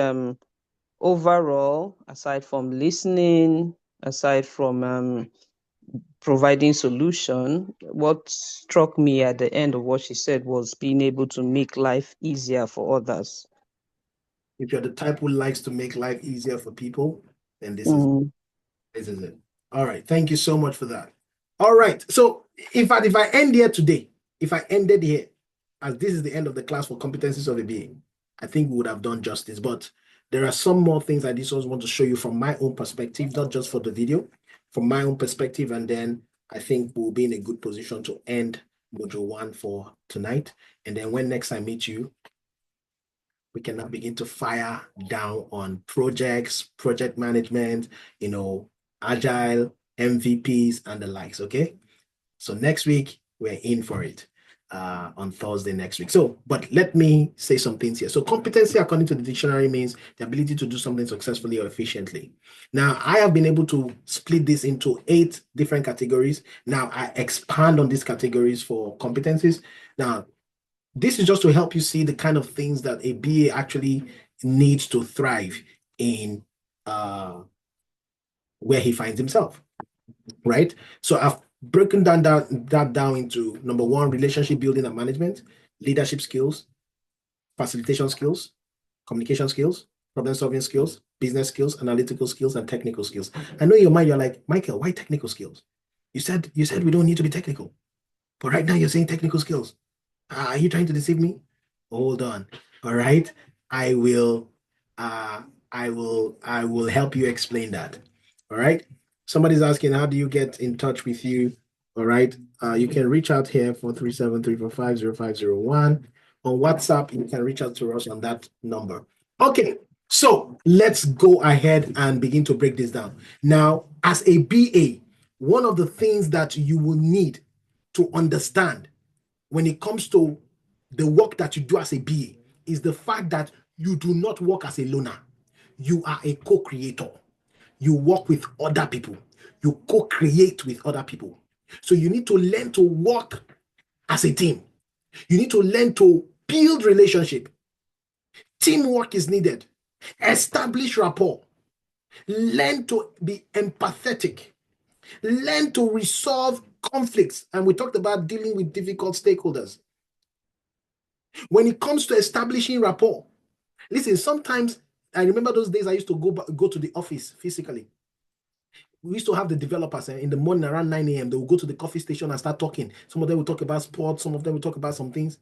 overall, aside from listening, aside from providing solution, what struck me at the end of what she said was being able to make life easier for others. If you're the type who likes to make life easier for people, then this is it. All right. Thank you so much for that. All right. So if I end here today, if I ended here, as this is the end of the class for competencies of a being, I think we would have done justice. But there are some more things I just want to show you from my own perspective, not just for the video, from my own perspective. And then I think we'll be in a good position to end module 1 for tonight. And then when next I meet you, we can now begin to fire down on projects, project management, agile, MVPs, and the likes, okay? So next week, we're in for it on Thursday next week. So, but let me say some things here. So competency, according to the dictionary, means the ability to do something successfully or efficiently. Now, I have been able to split this into 8 different categories. Now, I expand on these categories for competencies. Now, this is just to help you see the kind of things that a BA actually needs to thrive in where he finds himself, right? So I've broken that down into number 1, relationship building and management, leadership skills, facilitation skills, communication skills, problem solving skills, business skills, analytical skills, and technical skills. I know in your mind you're like, Michael, why technical skills? You said we don't need to be technical, but right now you're saying technical skills. Are you trying to deceive me? Hold on. All right. I will I will help you explain that. All right. Somebody's asking, how do you get in touch with you? All right. You can reach out here 437-345-0501. On WhatsApp, you can reach out to us on that number. Okay. So let's go ahead and begin to break this down. Now, as a BA, one of the things that you will need to understand when it comes to the work that you do as a BA is the fact that you do not work as a loner. You are a co-creator. You work with other people. You co-create with other people. So you need to learn to work as a team. You need to learn to build relationship. Teamwork is needed. Establish rapport. Learn to be empathetic. Learn to resolve conflicts. And we talked about dealing with difficult stakeholders. When it comes to establishing rapport, listen, sometimes I remember those days I used to go to the office physically. We used to have the developers in the morning around 9 a.m. They will go to the coffee station and start talking. Some of them will talk about sports, some of them will talk about some things.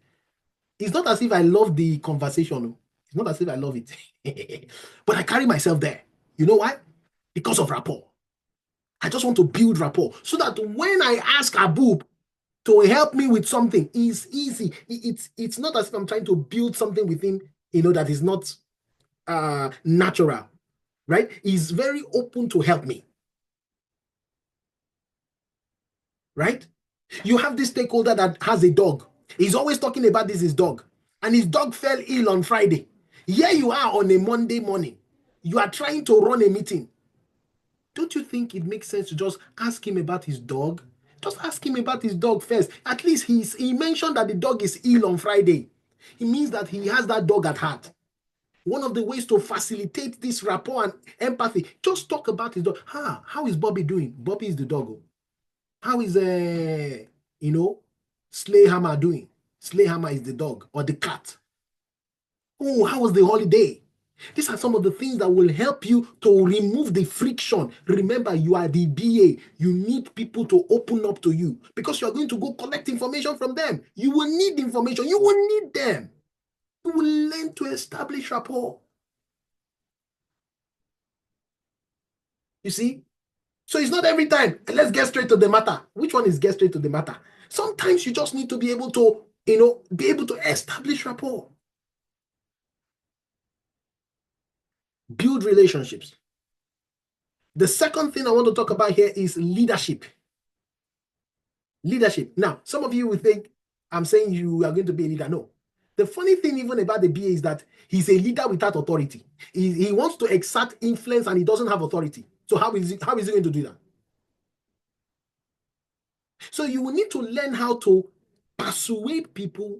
It's not as if I love the conversation. It's not as if I love it. But I carry myself there. You know why? Because of rapport. I just want to build rapport so that when I ask Abub to help me with something, it's easy. It's not as if I'm trying to build something with him, that is not natural, right? He's very open to help me, right? You have this stakeholder that has a dog. He's always talking about his dog, and his dog fell ill on Friday. Here you are on a Monday morning. You are trying to run a meeting. Don't you think it makes sense to just ask him about his dog? Just ask him about his dog first. At least he mentioned that the dog is ill on Friday. It means that he has that dog at heart. One of the ways to facilitate this rapport and empathy, just talk about his dog. How is Bobby doing? Bobby is the dog. How is Slayhammer doing? Slayhammer is the dog or the cat. Oh, how was the holiday? These are some of the things that will help you to remove the friction. Remember, you are the BA. You need people to open up to you because you are going to go collect information from them. You will need information. You will need them. You will learn to establish rapport. You see? So it's not every time. Let's get straight to the matter. Which one is get straight to the matter? Sometimes you just need to be able to, be able to establish rapport. Build relationships. The second thing I want to talk about here is leadership. Leadership. Now, some of you will think I'm saying you are going to be a leader. No. The funny thing even about the BA is that he's a leader without authority. He wants to exert influence and he doesn't have authority. So how is he going to do that? So you will need to learn how to persuade people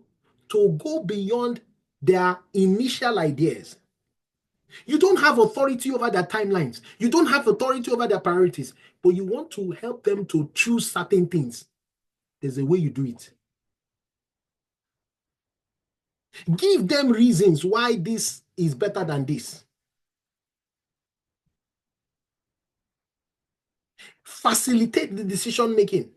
to go beyond their initial ideas. You don't have authority over their timelines. You don't have authority over their priorities, but you want to help them to choose certain things. There's a way you do it. Give them reasons why this is better than this. Facilitate the decision making.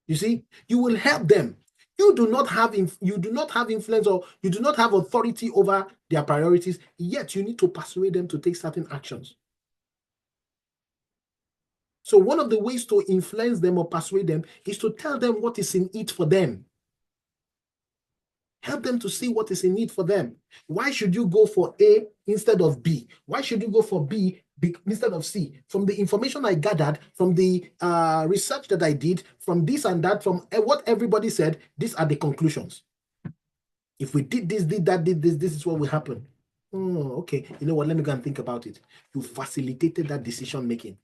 You see, you will help them. You do not have influence or you do not have authority over their priorities, yet you need to persuade them to take certain actions. So one of the ways to influence them or persuade them is to tell them what is in it for them. Help them to see what is in it for them. Why should you go for A instead of B? Why should you go for B instead of C? From the information I gathered, from the research that I did, from this and that, from what everybody said, these are the conclusions. If we did this, did that, did this, this is what will happen. Oh, okay. You know what? Let me go and think about it. You facilitated that decision making.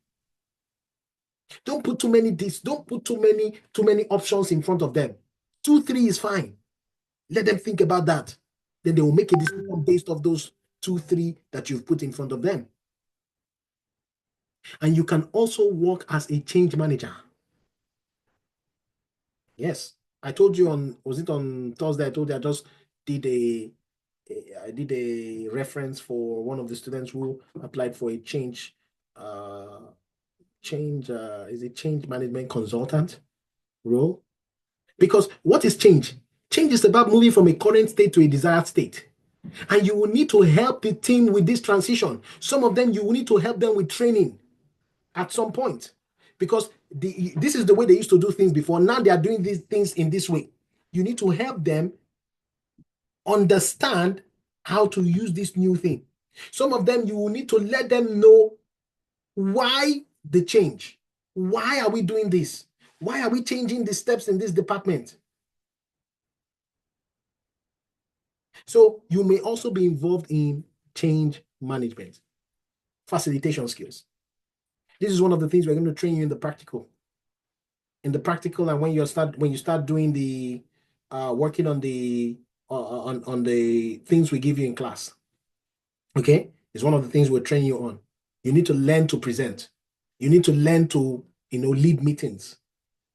Don't put too many options in front of them. 2, 3 is fine. Let them think about that. Then they will make a decision based off those 2, 3 that you've put in front of them. And you can also work as a change manager. Yes. I told you was it on Thursday? I told you I just did a reference for one of the students who applied for a change management consultant. role. Because what is change? Change is about moving from a current state to a desired state. And you will need to help the team with this transition. Some of them, you will need to help them with training at some point. Because this is the way they used to do things before. Now they are doing these things in this way. You need to help them understand how to use this new thing. Some of them, you will need to let them know why the change. Why are we doing this? Why are we changing the steps in this department? So you may also be involved in change management, facilitation skills. This is one of the things we're going to train you in the practical. In the practical, and when you start doing the working on the things we give you in class. Okay, it's one of the things we're training you on. You need to learn to present. You need to learn to lead meetings.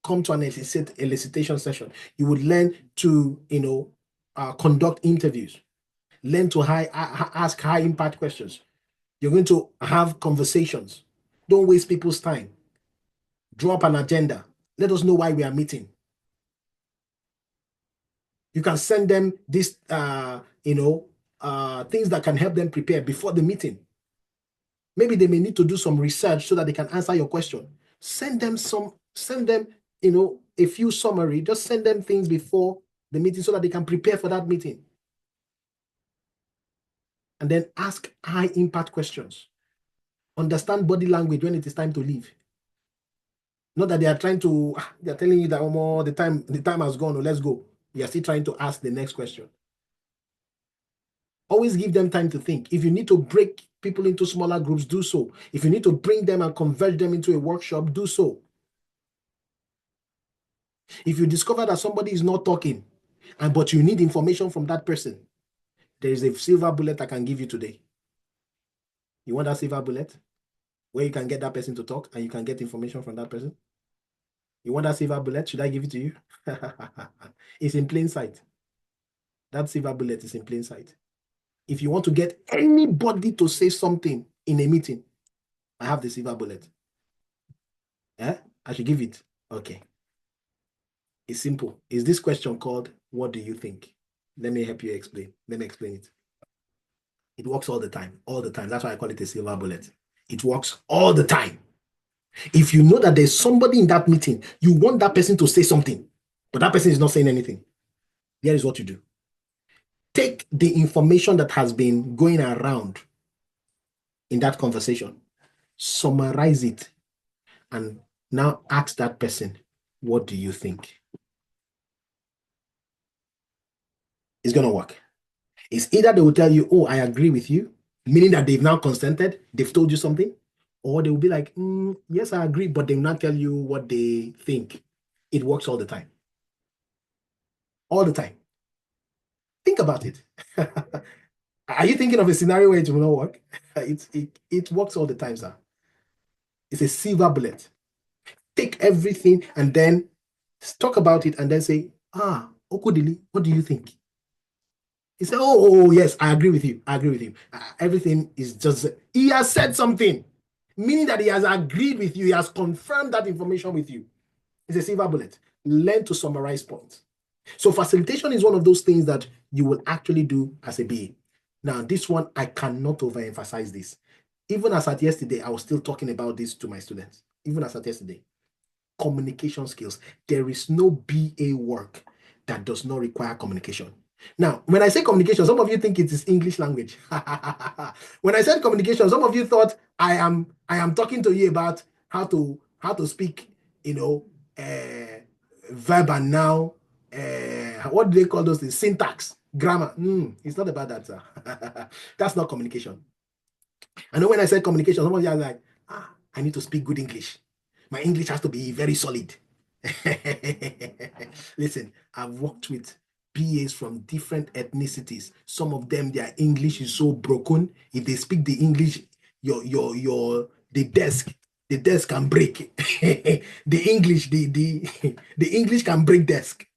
Come to an elicitation session. You would learn to conduct interviews. Learn to ask high impact questions. You're going to have conversations. Don't waste people's time. Draw up an agenda. Let us know why we are meeting. You can send them this, things that can help them prepare before the meeting. Maybe they may need to do some research so that they can answer your question. Send them a few summary. Just send them things before the meeting so that they can prepare for that meeting. And then ask high impact questions. Understand body language when it is time to leave. Not that they're telling you that the time has gone, or let's go. You are still trying to ask the next question. Always give them time to think. If you need to break people into smaller groups, do so. If you need to bring them and convert them into a workshop, do so. If you discover that somebody is not talking, but you need information from that person, there is a silver bullet I can give you today. You want that silver bullet? Where you can get that person to talk and you can get information from that person? You want that silver bullet? Should I give it to you? It's in plain sight. That silver bullet is in plain sight. If you want to get anybody to say something in a meeting, I have the silver bullet. Yeah? I should give it. Okay. It's simple. Is this question called, what do you think? Let me help you explain. Let me explain it. It works all the time. All the time. That's why I call it a silver bullet. It works all the time. If you know that there's somebody in that meeting, you want that person to say something, but that person is not saying anything, here is what you do. Take the information that has been going around in that conversation, summarize it, and now ask that person, what do you think? It's going to work. It's either they will tell you, oh, I agree with you, meaning that they've now consented, they've told you something, or they will be like, yes, I agree, but they will not tell you what they think. It works all the time. All the time. Think about it. Are you thinking of a scenario where it will not work? It works all the time, sir. It's a silver bullet. Take everything and then talk about it and then say, Okudili, what do you think? He said, oh, yes, I agree with you. I agree with you. Everything is just, he has said something, meaning that he has agreed with you. He has confirmed that information with you. It's a silver bullet. Learn to summarize points. So facilitation is one of those things that you will actually do as a BA. Now, this one, I cannot overemphasize this. Even as at yesterday, I was still talking about this to my students. Even as at yesterday. Communication skills. There is no BA work that does not require communication. Now, when I say communication, some of you think it is English language. When I said communication, some of you thought I am talking to you about how to speak, verb and noun. What do they call those things? Syntax, grammar. It's not about that, sir. That's not communication. I know when I said communication, some of you are like, I need to speak good English. My English has to be very solid. Listen, I've worked with PAs from different ethnicities. Some of them, their English is so broken. If they speak the English, the desk can break. The English can break desk.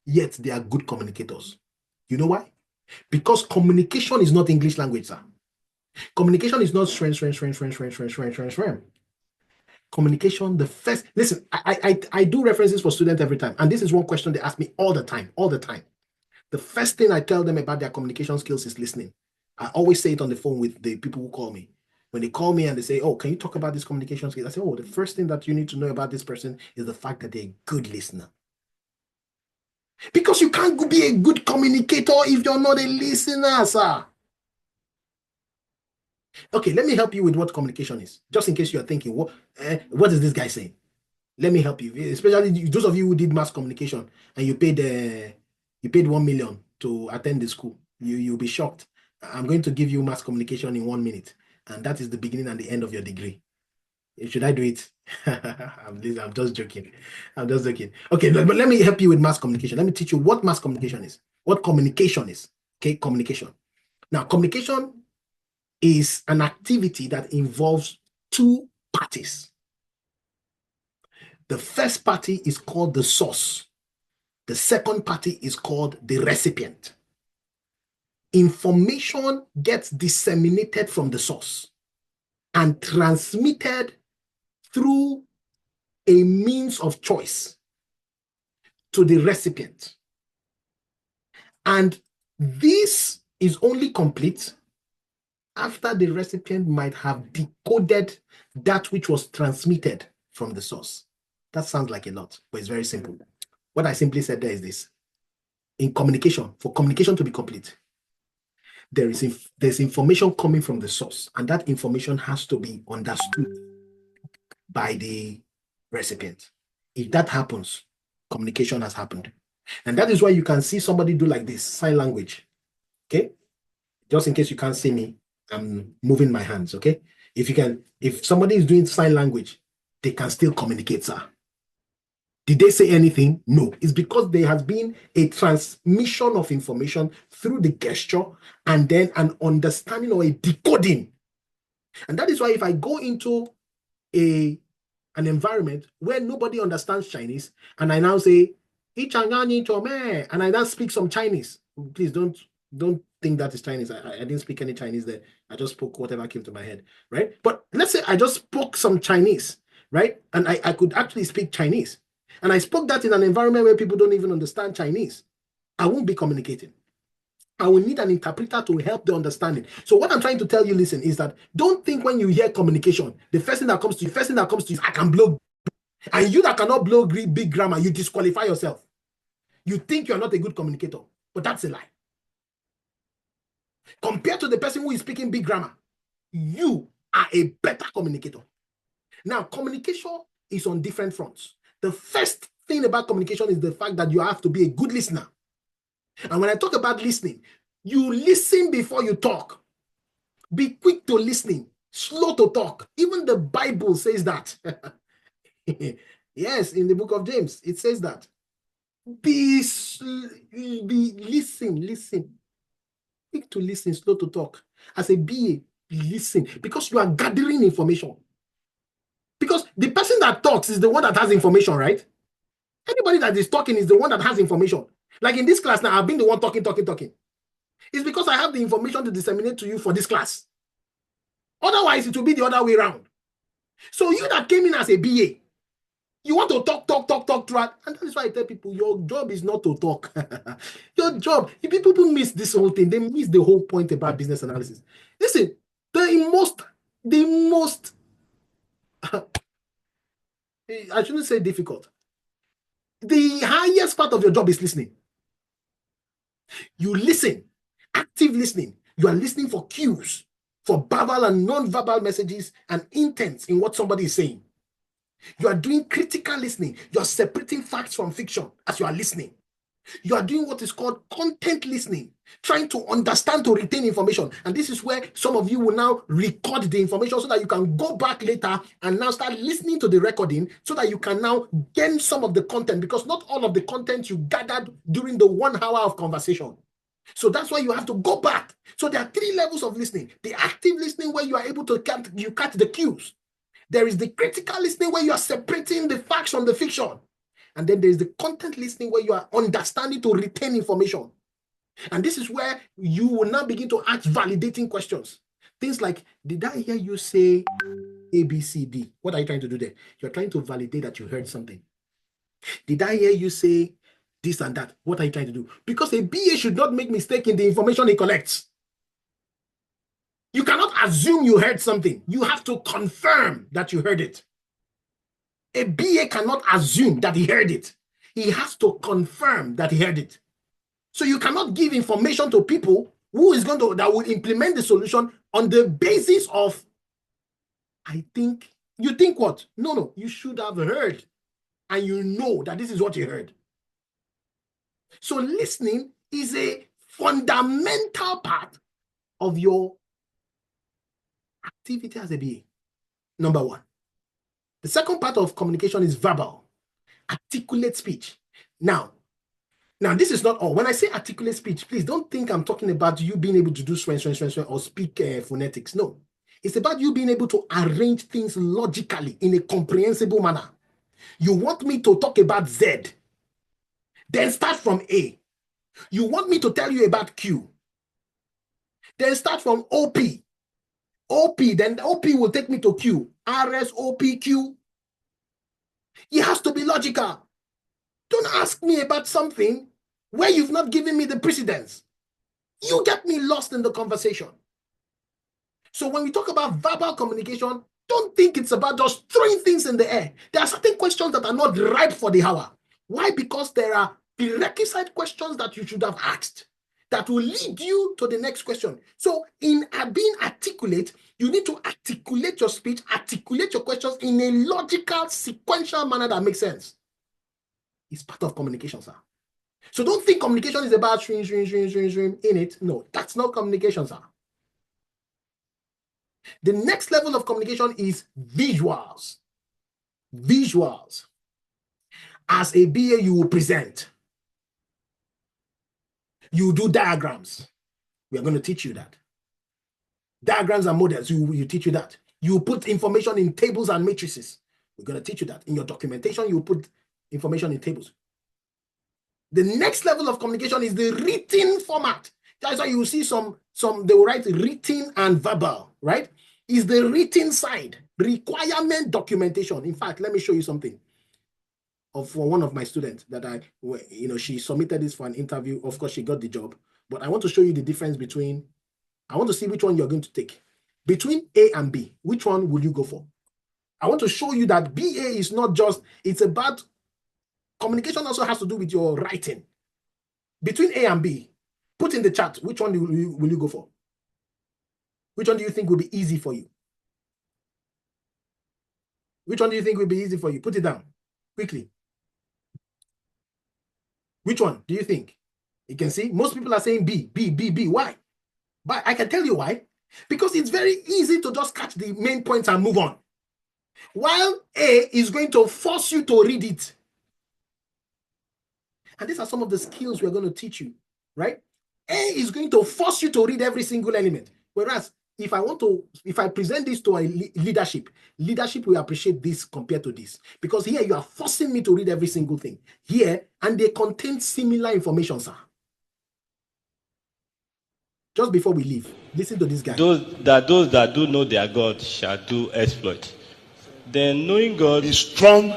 Yet they are good communicators. You know why? Because communication is not English language, sir. Communication is not strength. Communication, the first, listen, I do references for students every time. And this is one question they ask me all the time. The first thing I tell them about their communication skills is listening. I always say it on the phone with the people who call me. When they call me and they say, oh, can you talk about this communication skills? I say, oh, the first thing that you need to know about this person is the fact that they're a good listener. Because you can't be a good communicator if you're not a listener, sir. Okay, let me help you with what communication is. Just in case you're thinking, what is this guy saying? Let me help you, especially those of you who did mass communication and you paid 1 million to attend the school. You'll be shocked. I'm going to give you mass communication in 1 minute, and that is the beginning and the end of your degree. Should I do it? I'm just joking. Okay, but let me help you with mass communication. Let me teach you what mass communication is, what communication is. Okay, communication. Now, communication is an activity that involves two parties. The first party is called the source. The second party is called the recipient. Information gets disseminated from the source and transmitted through a means of choice to the recipient. And this is only complete after the recipient might have decoded that which was transmitted from the source. That sounds like a lot, but it's very simple. What I simply said there is this. In communication, for communication to be complete, there's information coming from the source, and that information has to be understood by the recipient. If that happens, communication has happened. And that is why you can see somebody do like this, sign language. Okay? Just in case you can't see me, I'm moving my hands, okay? If somebody is doing sign language, they can still communicate, sir. Did they say anything? No. It's because there has been a transmission of information through the gesture and then an understanding or a decoding. And that is why if I go into an environment where nobody understands Chinese and I now say, and I now speak some Chinese, please don't think that is Chinese. I didn't speak any Chinese there. I just spoke whatever came to my head, right? But let's say I just spoke some Chinese, right? And I could actually speak Chinese. And I spoke that in an environment where people don't even understand Chinese. I won't be communicating. I will need an interpreter to help the understanding. So what I'm trying to tell you, listen, is that don't think when you hear communication, the first thing that comes to you is I can blow. And you that cannot blow big grammar, you disqualify yourself. You think you're not a good communicator, but that's a lie. Compared to the person who is speaking big grammar, you are a better communicator. Now, communication is on different fronts. The first thing about communication is the fact that you have to be a good listener. And when I talk about listening, you listen before you talk. Be quick to listening, slow to talk. Even the Bible says that. Yes, in the book of James, it says that. Listen. Quick to listen, slow to talk. As a BA, listen, because you are gathering information. Because the person that talks is the one that has information, right? Anybody that is talking is the one that has information. Like in this class now, I've been the one talking. It's because I have the information to disseminate to you for this class. Otherwise, it will be the other way around. So you that came in as a BA, you want to talk throughout. And that is why I tell people, your job is not to talk. Your job, if people miss this whole thing, they miss the whole point about business analysis. Listen, the most, I shouldn't say difficult. The highest part of your job is listening. You listen, active listening. You are listening for cues, for verbal and non-verbal messages and intents in what somebody is saying. You are doing critical listening. You are separating facts from fiction as you are listening. You are doing what is called content listening, trying to understand to retain information. And this is where some of you will now record the information so that you can go back later and now start listening to the recording so that you can now gain some of the content, because not all of the content you gathered during the 1 hour of conversation. So that's why you have to go back. So there are 3 levels of listening. The active listening, where you are able to catch the cues. There is the critical listening, where you are separating the facts from the fiction. And then there is the content listening, where you are understanding to retain information. And this is where you will now begin to ask validating questions. Things like, did I hear you say A, B, C, D. What are you trying to do there? You're trying to validate that you heard something. Did I hear you say this and that? What are you trying to do? Because a BA should not make mistake in the information he collects. You cannot assume you heard something. You have to confirm that you heard it. A BA cannot assume that he heard it. He has to confirm that he heard it. So you cannot give information to people who is going to, that will implement the solution on the basis of, I think, you think what? No, you should have heard, and you know that this is what you heard. So listening is a fundamental part of your activity as a BA. Number one. The second part of communication is verbal, articulate speech. Now, this is not all. When I say articulate speech, please don't think I'm talking about you being able to do swen, or speak phonetics. No. It's about you being able to arrange things logically in a comprehensible manner. You want me to talk about Z, then start from A. You want me to tell you about Q, then start from OP. Then OP will take me to Q. RS, OP, Q. It has to be logical. Don't ask me about something where you've not given me the precedence. You get me lost in the conversation. So when we talk about verbal communication, don't think it's about just throwing things in the air. There are certain questions that are not ripe for the hour. Why? Because there are prerequisite questions that you should have asked that will lead you to the next question. So in being articulate, you need to articulate your speech, articulate your questions in a logical, sequential manner that makes sense. It's part of communication, sir. So don't think communication is about stream in it. No, that's not communication, sir. The next level of communication is visuals. Visuals. As a BA, you will present. You do diagrams. We are going to teach you that. Diagrams and models, you teach you that. You put information in tables and matrices. We're going to teach you that. In your documentation, you put information in tables. The next level of communication is the written format. That's why you see some they will write written and verbal, right? Is the written side, requirement documentation. In fact, let me show you something for one of my students that she submitted this for an interview. Of course, she got the job, but I want to show you the difference between, I want to see which one you're going to take. Between A and B, which one will you go for? I want to show you that BA is not just, it's about, communication also has to do with your writing. Between A and B, put in the chat, which one will you go for? Which one do you think will be easy for you? Which one do you think will be easy for you? Put it down quickly. Which one do you think? You can see most people are saying B. Why? But I can tell you why. Because it's very easy to just catch the main points and move on. While A is going to force you to read it. And these are some of the skills we're going to teach you, right? A is going to force you to read every single element. Whereas if I present this to a leadership will appreciate this compared to this. Because here you are forcing me to read every single thing. Here, and they contain similar information, sir. Just before we leave, listen to this guy. Those that do know their God shall do exploit. Then knowing God, be strong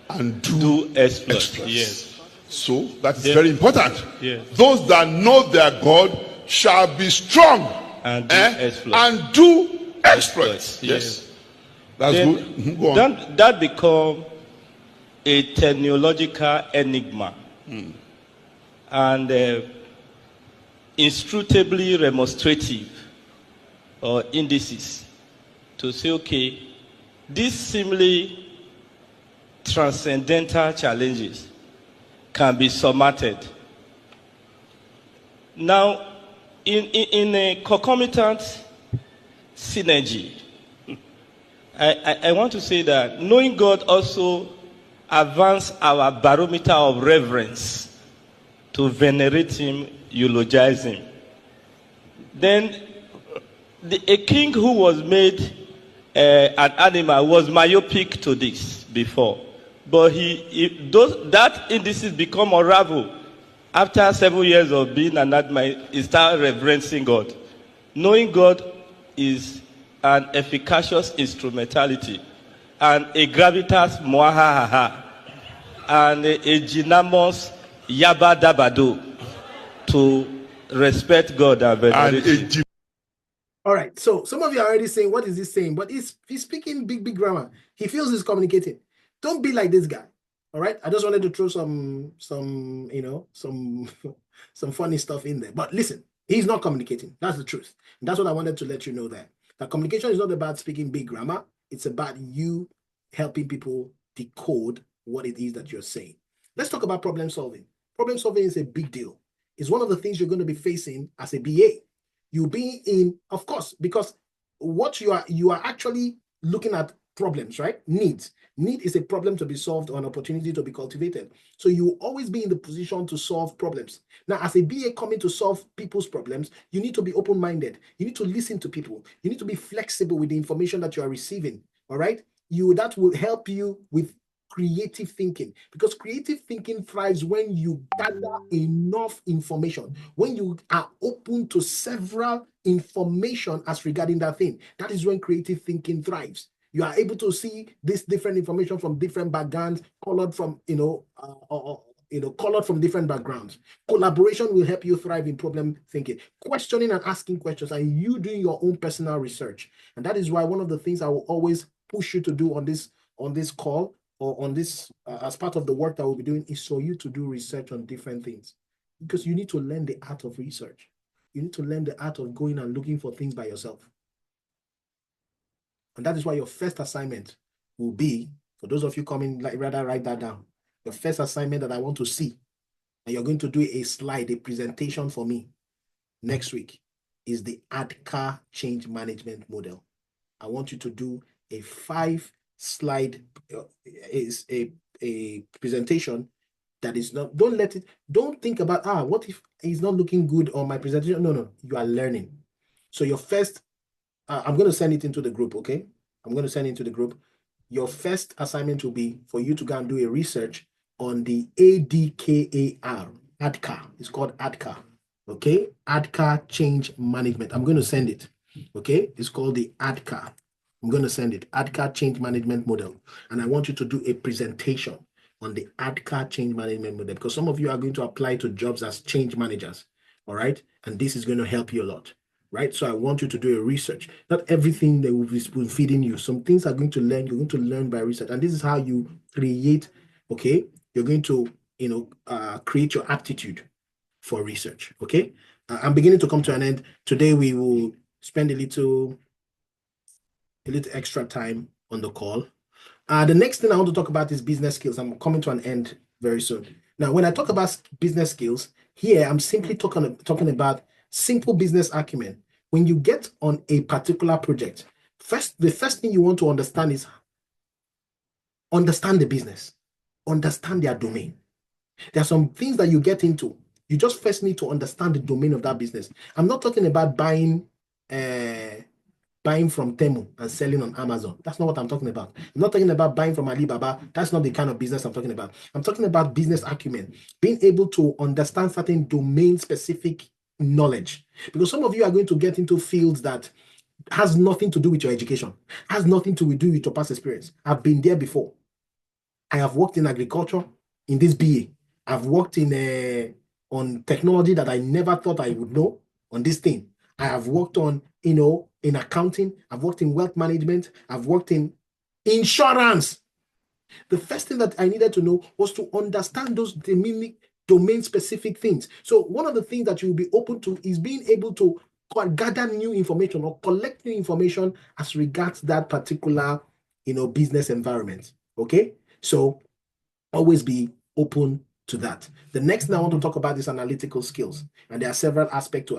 and do exploit. exploits. Yes. So that is very important. Yes. Those that know their God shall be strong And do exploits. and do exploits. Yes. That's Then good. Go on. that become a technological enigma. And inscrutably remonstrative or indices to say, okay, these seemingly transcendental challenges can be surmounted. Now, in a concomitant synergy, I want to say that knowing God also advances our barometer of reverence to venerate Him, eulogize Him. Then a king who was made an animal was myopic to this before. But that indices become unraveled. After several years of being an animal, he started reverencing God. Knowing God is an efficacious instrumentality, and a gravitas moahaha, and a dynamos yabadabado to respect God and venerate. All right, so some of you are already saying, what is he saying? But he's speaking big grammar. He feels he's communicating. Don't be like this guy. All right, I just wanted to throw some some funny stuff in there. But listen, he's not communicating. That's the truth. And that's what I wanted to let you know, that communication is not about speaking big grammar. It's about you helping people decode what it is that you're saying. Let's talk about problem solving. Problem solving is a big deal. It's one of the things you're going to be facing as a BA. You'll be in, of course, because what you are actually looking at problems, right? Needs. Need is a problem to be solved or an opportunity to be cultivated. So you will always be in the position to solve problems. Now, as a BA coming to solve people's problems, you need to be open-minded. You need to listen to people. You need to be flexible with the information that you are receiving. All right? That will help you with creative thinking, because creative thinking thrives when you gather enough information, when you are open to several information as regarding that thing. That is when creative thinking thrives. You are able to see this different information from different backgrounds, colored from colored from different backgrounds. Collaboration will help you thrive in problem thinking, questioning and asking questions, and you doing your own personal research. And that is why one of the things I will always push you to do on this call, or on this as part of the work that we'll be doing, is for you to do research on different things, because you need to learn the art of research. You need to learn the art of going and looking for things by yourself. And that is why your first assignment will be, for those of you coming, rather write that down. Your first assignment that I want to see, and you're going to do a slide, a presentation for me next week, is the ADKAR change management model. I want you to do a 5-slide is a presentation that is not, don't think about, what if it's not looking good on my presentation? No, you are learning. So your first, I'm going to send it into the group, okay? I'm going to send it into the group. Your first assignment will be for you to go and do a research on the ADKAR. It's called ADKAR, okay? ADKAR change management. I'm going to send it, okay? It's called the ADKAR. I'm going to send it, ADKAR change management model. And I want you to do a presentation on the ADKAR change management model, because some of you are going to apply to jobs as change managers, all right? And this is going to help you a lot, right? So I want you to do a research. Not everything they will be spoon feeding you. Some things are going to learn, you're going to learn by research. And this is how you create, okay? You're going to, create your aptitude for research, okay? I'm beginning to come to an end. Today we will spend a little extra time on the call. The next thing I want to talk about is business skills. I'm coming to an end very soon. Now, when I talk about business skills, here I'm simply talking about simple business acumen. When you get on a particular project, the first thing you want to understand is understand the business, understand their domain. There are some things that you get into. You just first need to understand the domain of that business. I'm not talking about buying from Temu and selling on Amazon. That's not what I'm talking about. I'm not talking about buying from Alibaba. That's not the kind of business I'm talking about. I'm talking about business acumen, being able to understand certain domain-specific knowledge. Because some of you are going to get into fields that has nothing to do with your education, has nothing to do with your past experience. I've been there before. I have worked in agriculture in this BA. I've worked in on technology that I never thought I would know on this thing. I have worked on, in accounting. I've worked in wealth management. I've worked in insurance. The first thing that I needed to know was to understand those domain-specific things. So one of the things that you'll be open to is being able to gather new information or collect new information as regards that particular, business environment. Okay? So always be open to that. The next thing I want to talk about is analytical skills. And there are several aspects to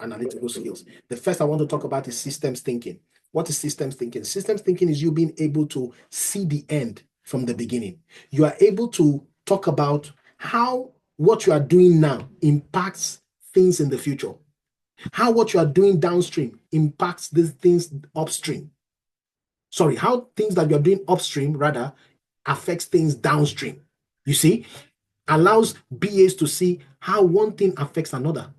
analytical skills. The first I want to talk about is systems thinking. What is systems thinking? Systems thinking is you being able to see the end from the beginning. You are able to talk about how what you are doing now impacts things in the future. How what you are doing downstream impacts these things upstream. Sorry, how things that you are doing upstream rather affects things downstream. You see, allows BAs to see how one thing affects another.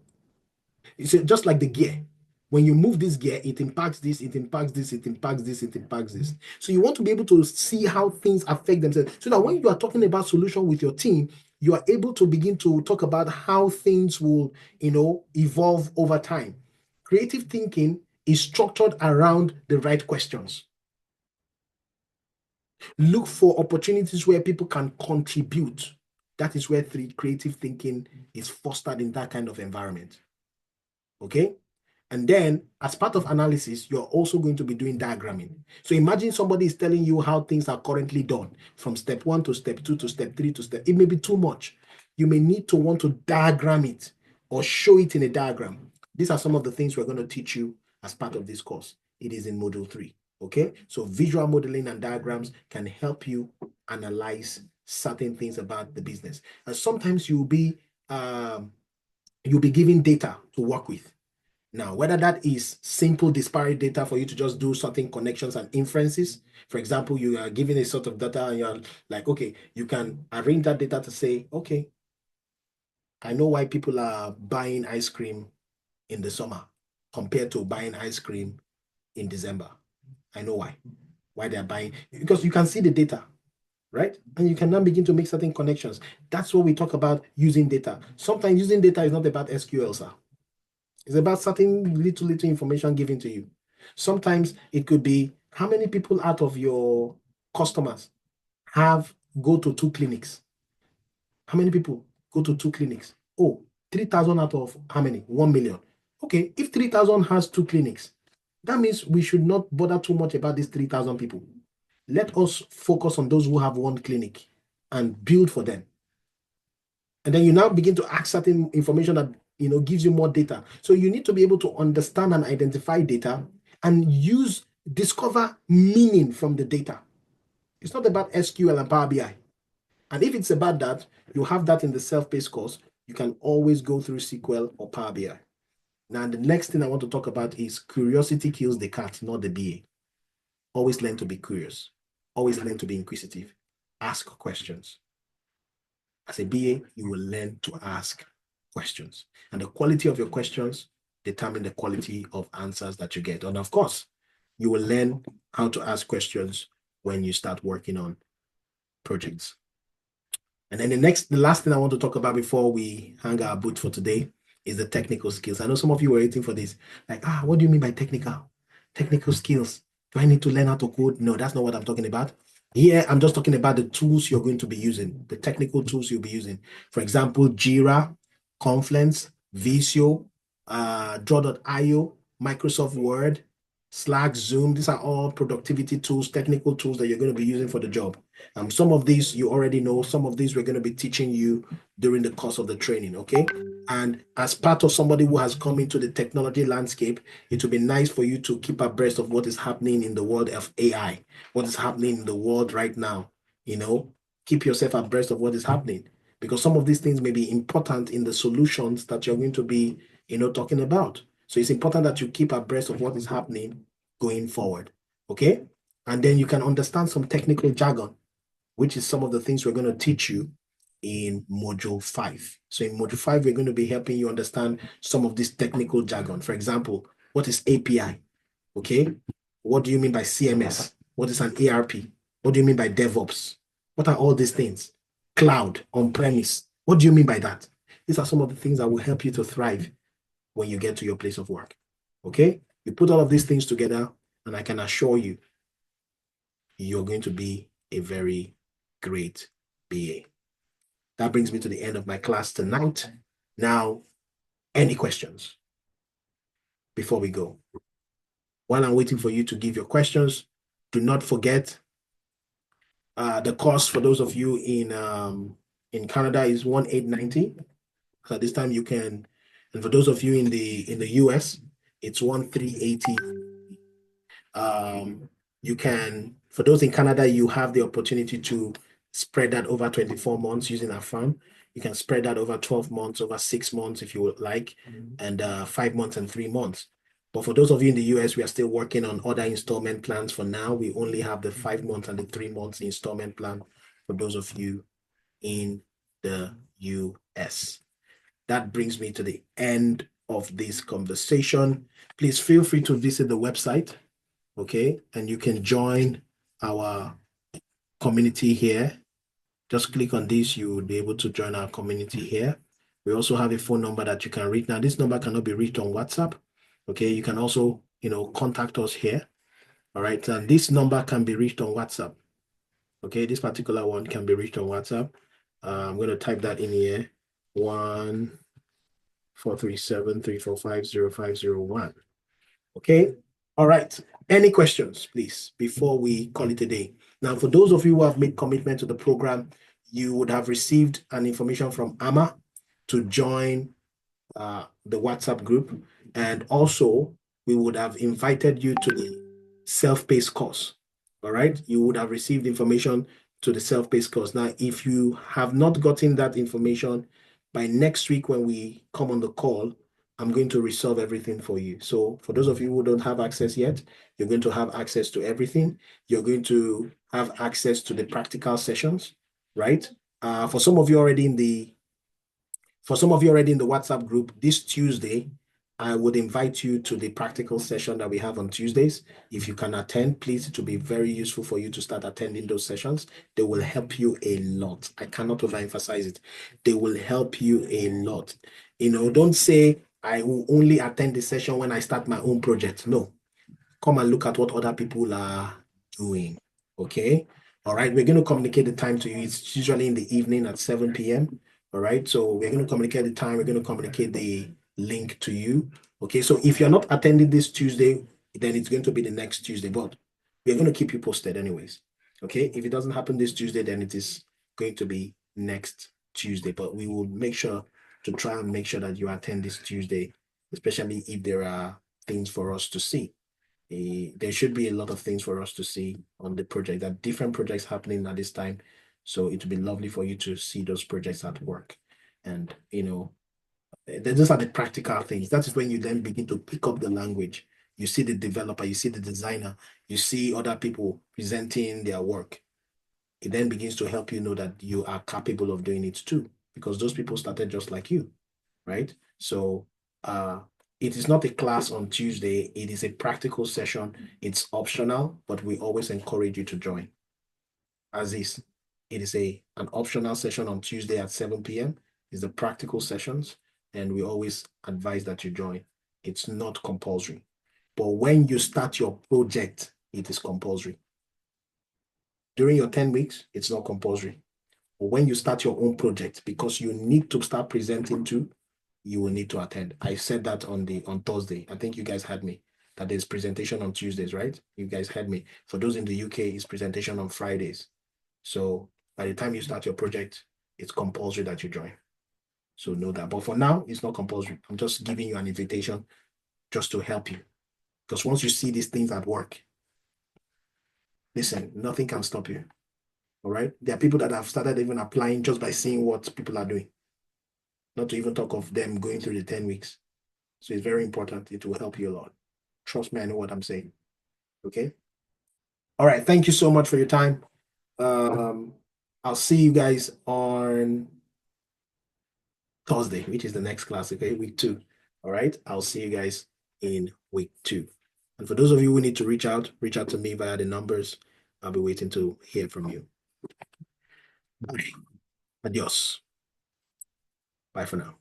You see, just like the gear. When you move this gear, it impacts this, it impacts this, it impacts this, it impacts this. So you want to be able to see how things affect themselves, so that when you are talking about solution with your team, you are able to begin to talk about how things will, evolve over time. Creative thinking is structured around the right questions. Look for opportunities where people can contribute. That is where creative thinking is fostered in that kind of environment. Okay? And then, as part of analysis, you're also going to be doing diagramming. So imagine somebody is telling you how things are currently done from step 1 to step 2 to step 3 to step. It may be too much. You may need to want to diagram it or show it in a diagram. These are some of the things we're going to teach you as part of this course. It is in module 3. Okay, so visual modeling and diagrams can help you analyze certain things about the business. And sometimes you'll be given data to work with. Now, whether that is simple disparate data for you to just do certain connections and inferences. For example, you are given a sort of data and you're like, okay, you can arrange that data to say, okay, I know why people are buying ice cream in the summer compared to buying ice cream in December. I know why they're buying, because you can see the data, right? And you can now begin to make certain connections. That's what we talk about using data. Sometimes using data is not about SQL, sir. It's about certain little information given to you. Sometimes it could be how many people out of your customers go to 2 clinics. How many people go to 2 clinics? Oh, 3,000 out of how many? 1 million. Okay, if 3,000 has 2 clinics, that means we should not bother too much about these 3,000 people. Let us focus on those who have 1 clinic and build for them. And then you now begin to ask certain information that gives you more data. So you need to be able to understand and identify data and discover meaning from the data. It's not about SQL and Power BI. And if it's about that, you have that in the self-paced course. You can always go through SQL or Power BI. Now, the next thing I want to talk about is curiosity kills the cat, not the BA. Always learn to be curious. Always learn to be inquisitive. Ask questions. As a BA, you will learn to ask questions. And the quality of your questions determine the quality of answers that you get. And of course, you will learn how to ask questions when you start working on projects. And then the last thing I want to talk about before we hang our boot for today is the technical skills. I know some of you were waiting for this. Like, what do you mean by technical skills? Do I need to learn how to code? No, that's not what I'm talking about. Here, I'm just talking about the tools you're going to be using, the technical tools you'll be using. For example, Jira, Confluence, Visio, Draw.io, Microsoft Word, Slack, Zoom. These are all productivity tools, technical tools that you're going to be using for the job. Some of these you already know. Some of these we're going to be teaching you during the course of the training, okay? And as part of somebody who has come into the technology landscape, it will be nice for you to keep abreast of what is happening in the world of AI, what is happening in the world right now. Keep yourself abreast of what is happening, because some of these things may be important in the solutions that you're going to be, talking about. So it's important that you keep abreast of what is happening going forward, okay? And then you can understand some technical jargon, which is some of the things we're going to teach you in module 5. So in module 5, we're going to be helping you understand some of this technical jargon. For example, what is API? Okay. What do you mean by CMS? What is an ERP? What do you mean by DevOps? What are all these things? Cloud, on-premise. What do you mean by that? These are some of the things that will help you to thrive when you get to your place of work. Okay. You put all of these things together, and I can assure you, you're going to be a very great BA. That brings me to the end of my class tonight. Now, any questions before we go? While I'm waiting for you to give your questions, do not forget the cost for those of you in Canada is $1,890. So this time you can, and for those of you in the US, it's $1,380. You can, for those in Canada, you have the opportunity to spread that over 24 months using our firm. You can spread that over 12 months, over 6 months if you would like, and 5 months and 3 months. But for those of you in the US, we are still working on other installment plans. For now, we only have the 5 months and the 3 months installment plan for those of you in the US. That brings me to the end of this conversation. Please feel free to visit the website, okay? And you can join our community here. Just click on this, you will be able to join our community here. We also have a phone number that you can reach. Now, this number cannot be reached on WhatsApp, okay? You can also, contact us here, all right? And this number can be reached on WhatsApp, okay? This particular one can be reached on WhatsApp. I'm going to type that in here, 1-437-345-0501. Okay, all right. Any questions, please, before we call it a day? Now, for those of you who have made commitment to the program, you would have received an information from Amma to join the WhatsApp group. And also, we would have invited you to the self-paced course. All right, you would have received information to the self-paced course. Now, if you have not gotten that information, by next week when we come on the call, I'm going to resolve everything for you. So for those of you who don't have access yet, you're going to have access to everything. You're going to have access to the practical sessions, right? For some of you already in the WhatsApp group, this Tuesday, I would invite you to the practical session that we have on Tuesdays. If you can attend, please, it will be very useful for you to start attending those sessions. They will help you a lot. I cannot overemphasize it. They will help you a lot. Don't say, I will only attend the session when I start my own project. No, come and look at what other people are doing, okay? All right, we're going to communicate the time to you. It's usually in the evening at 7 p.m., all right? So we're going to communicate the time. We're going to communicate the link to you, okay? So if you're not attending this Tuesday, then it's going to be the next Tuesday, but we're going to keep you posted anyways, okay? If it doesn't happen this Tuesday, then it is going to be next Tuesday, but we will make sure to try and make sure that you attend this Tuesday, especially if there are things for us to see. There should be a lot of things for us to see on the project. There are different projects happening at this time. So it would be lovely for you to see those projects at work. And, those are the practical things. That is when you then begin to pick up the language. You see the developer, you see the designer, you see other people presenting their work. It then begins to help you know that you are capable of doing it too, because those people started just like you, right? So, it is not a class on Tuesday. It is a practical session. It's optional, but we always encourage you to join. As is, it is an optional session on Tuesday at 7 p.m. It's the practical sessions, and we always advise that you join. It's not compulsory. But when you start your project, it is compulsory. During your 10 weeks, it's not compulsory. But when you start your own project, because you need to start presenting to, you will need to attend. I said that on Thursday. I think you guys heard me, that there's presentation on Tuesdays, right? You guys heard me. For those in the UK, it's presentation on Fridays. So by the time you start your project, it's compulsory that you join. So know that. But for now, it's not compulsory. I'm just giving you an invitation just to help you. Because once you see these things at work, listen, nothing can stop you. All right? There are people that have started even applying just by seeing what people are doing. Not to even talk of them going through the 10 weeks. So it's very important. It will help you a lot. Trust me, I know what I'm saying. Okay? All right. Thank you so much for your time. I'll see you guys on Thursday, which is the next class, okay? Week 2. All right? I'll see you guys in week 2. And for those of you who need to reach out to me via the numbers. I'll be waiting to hear from you. Bye. Adios. Bye for now.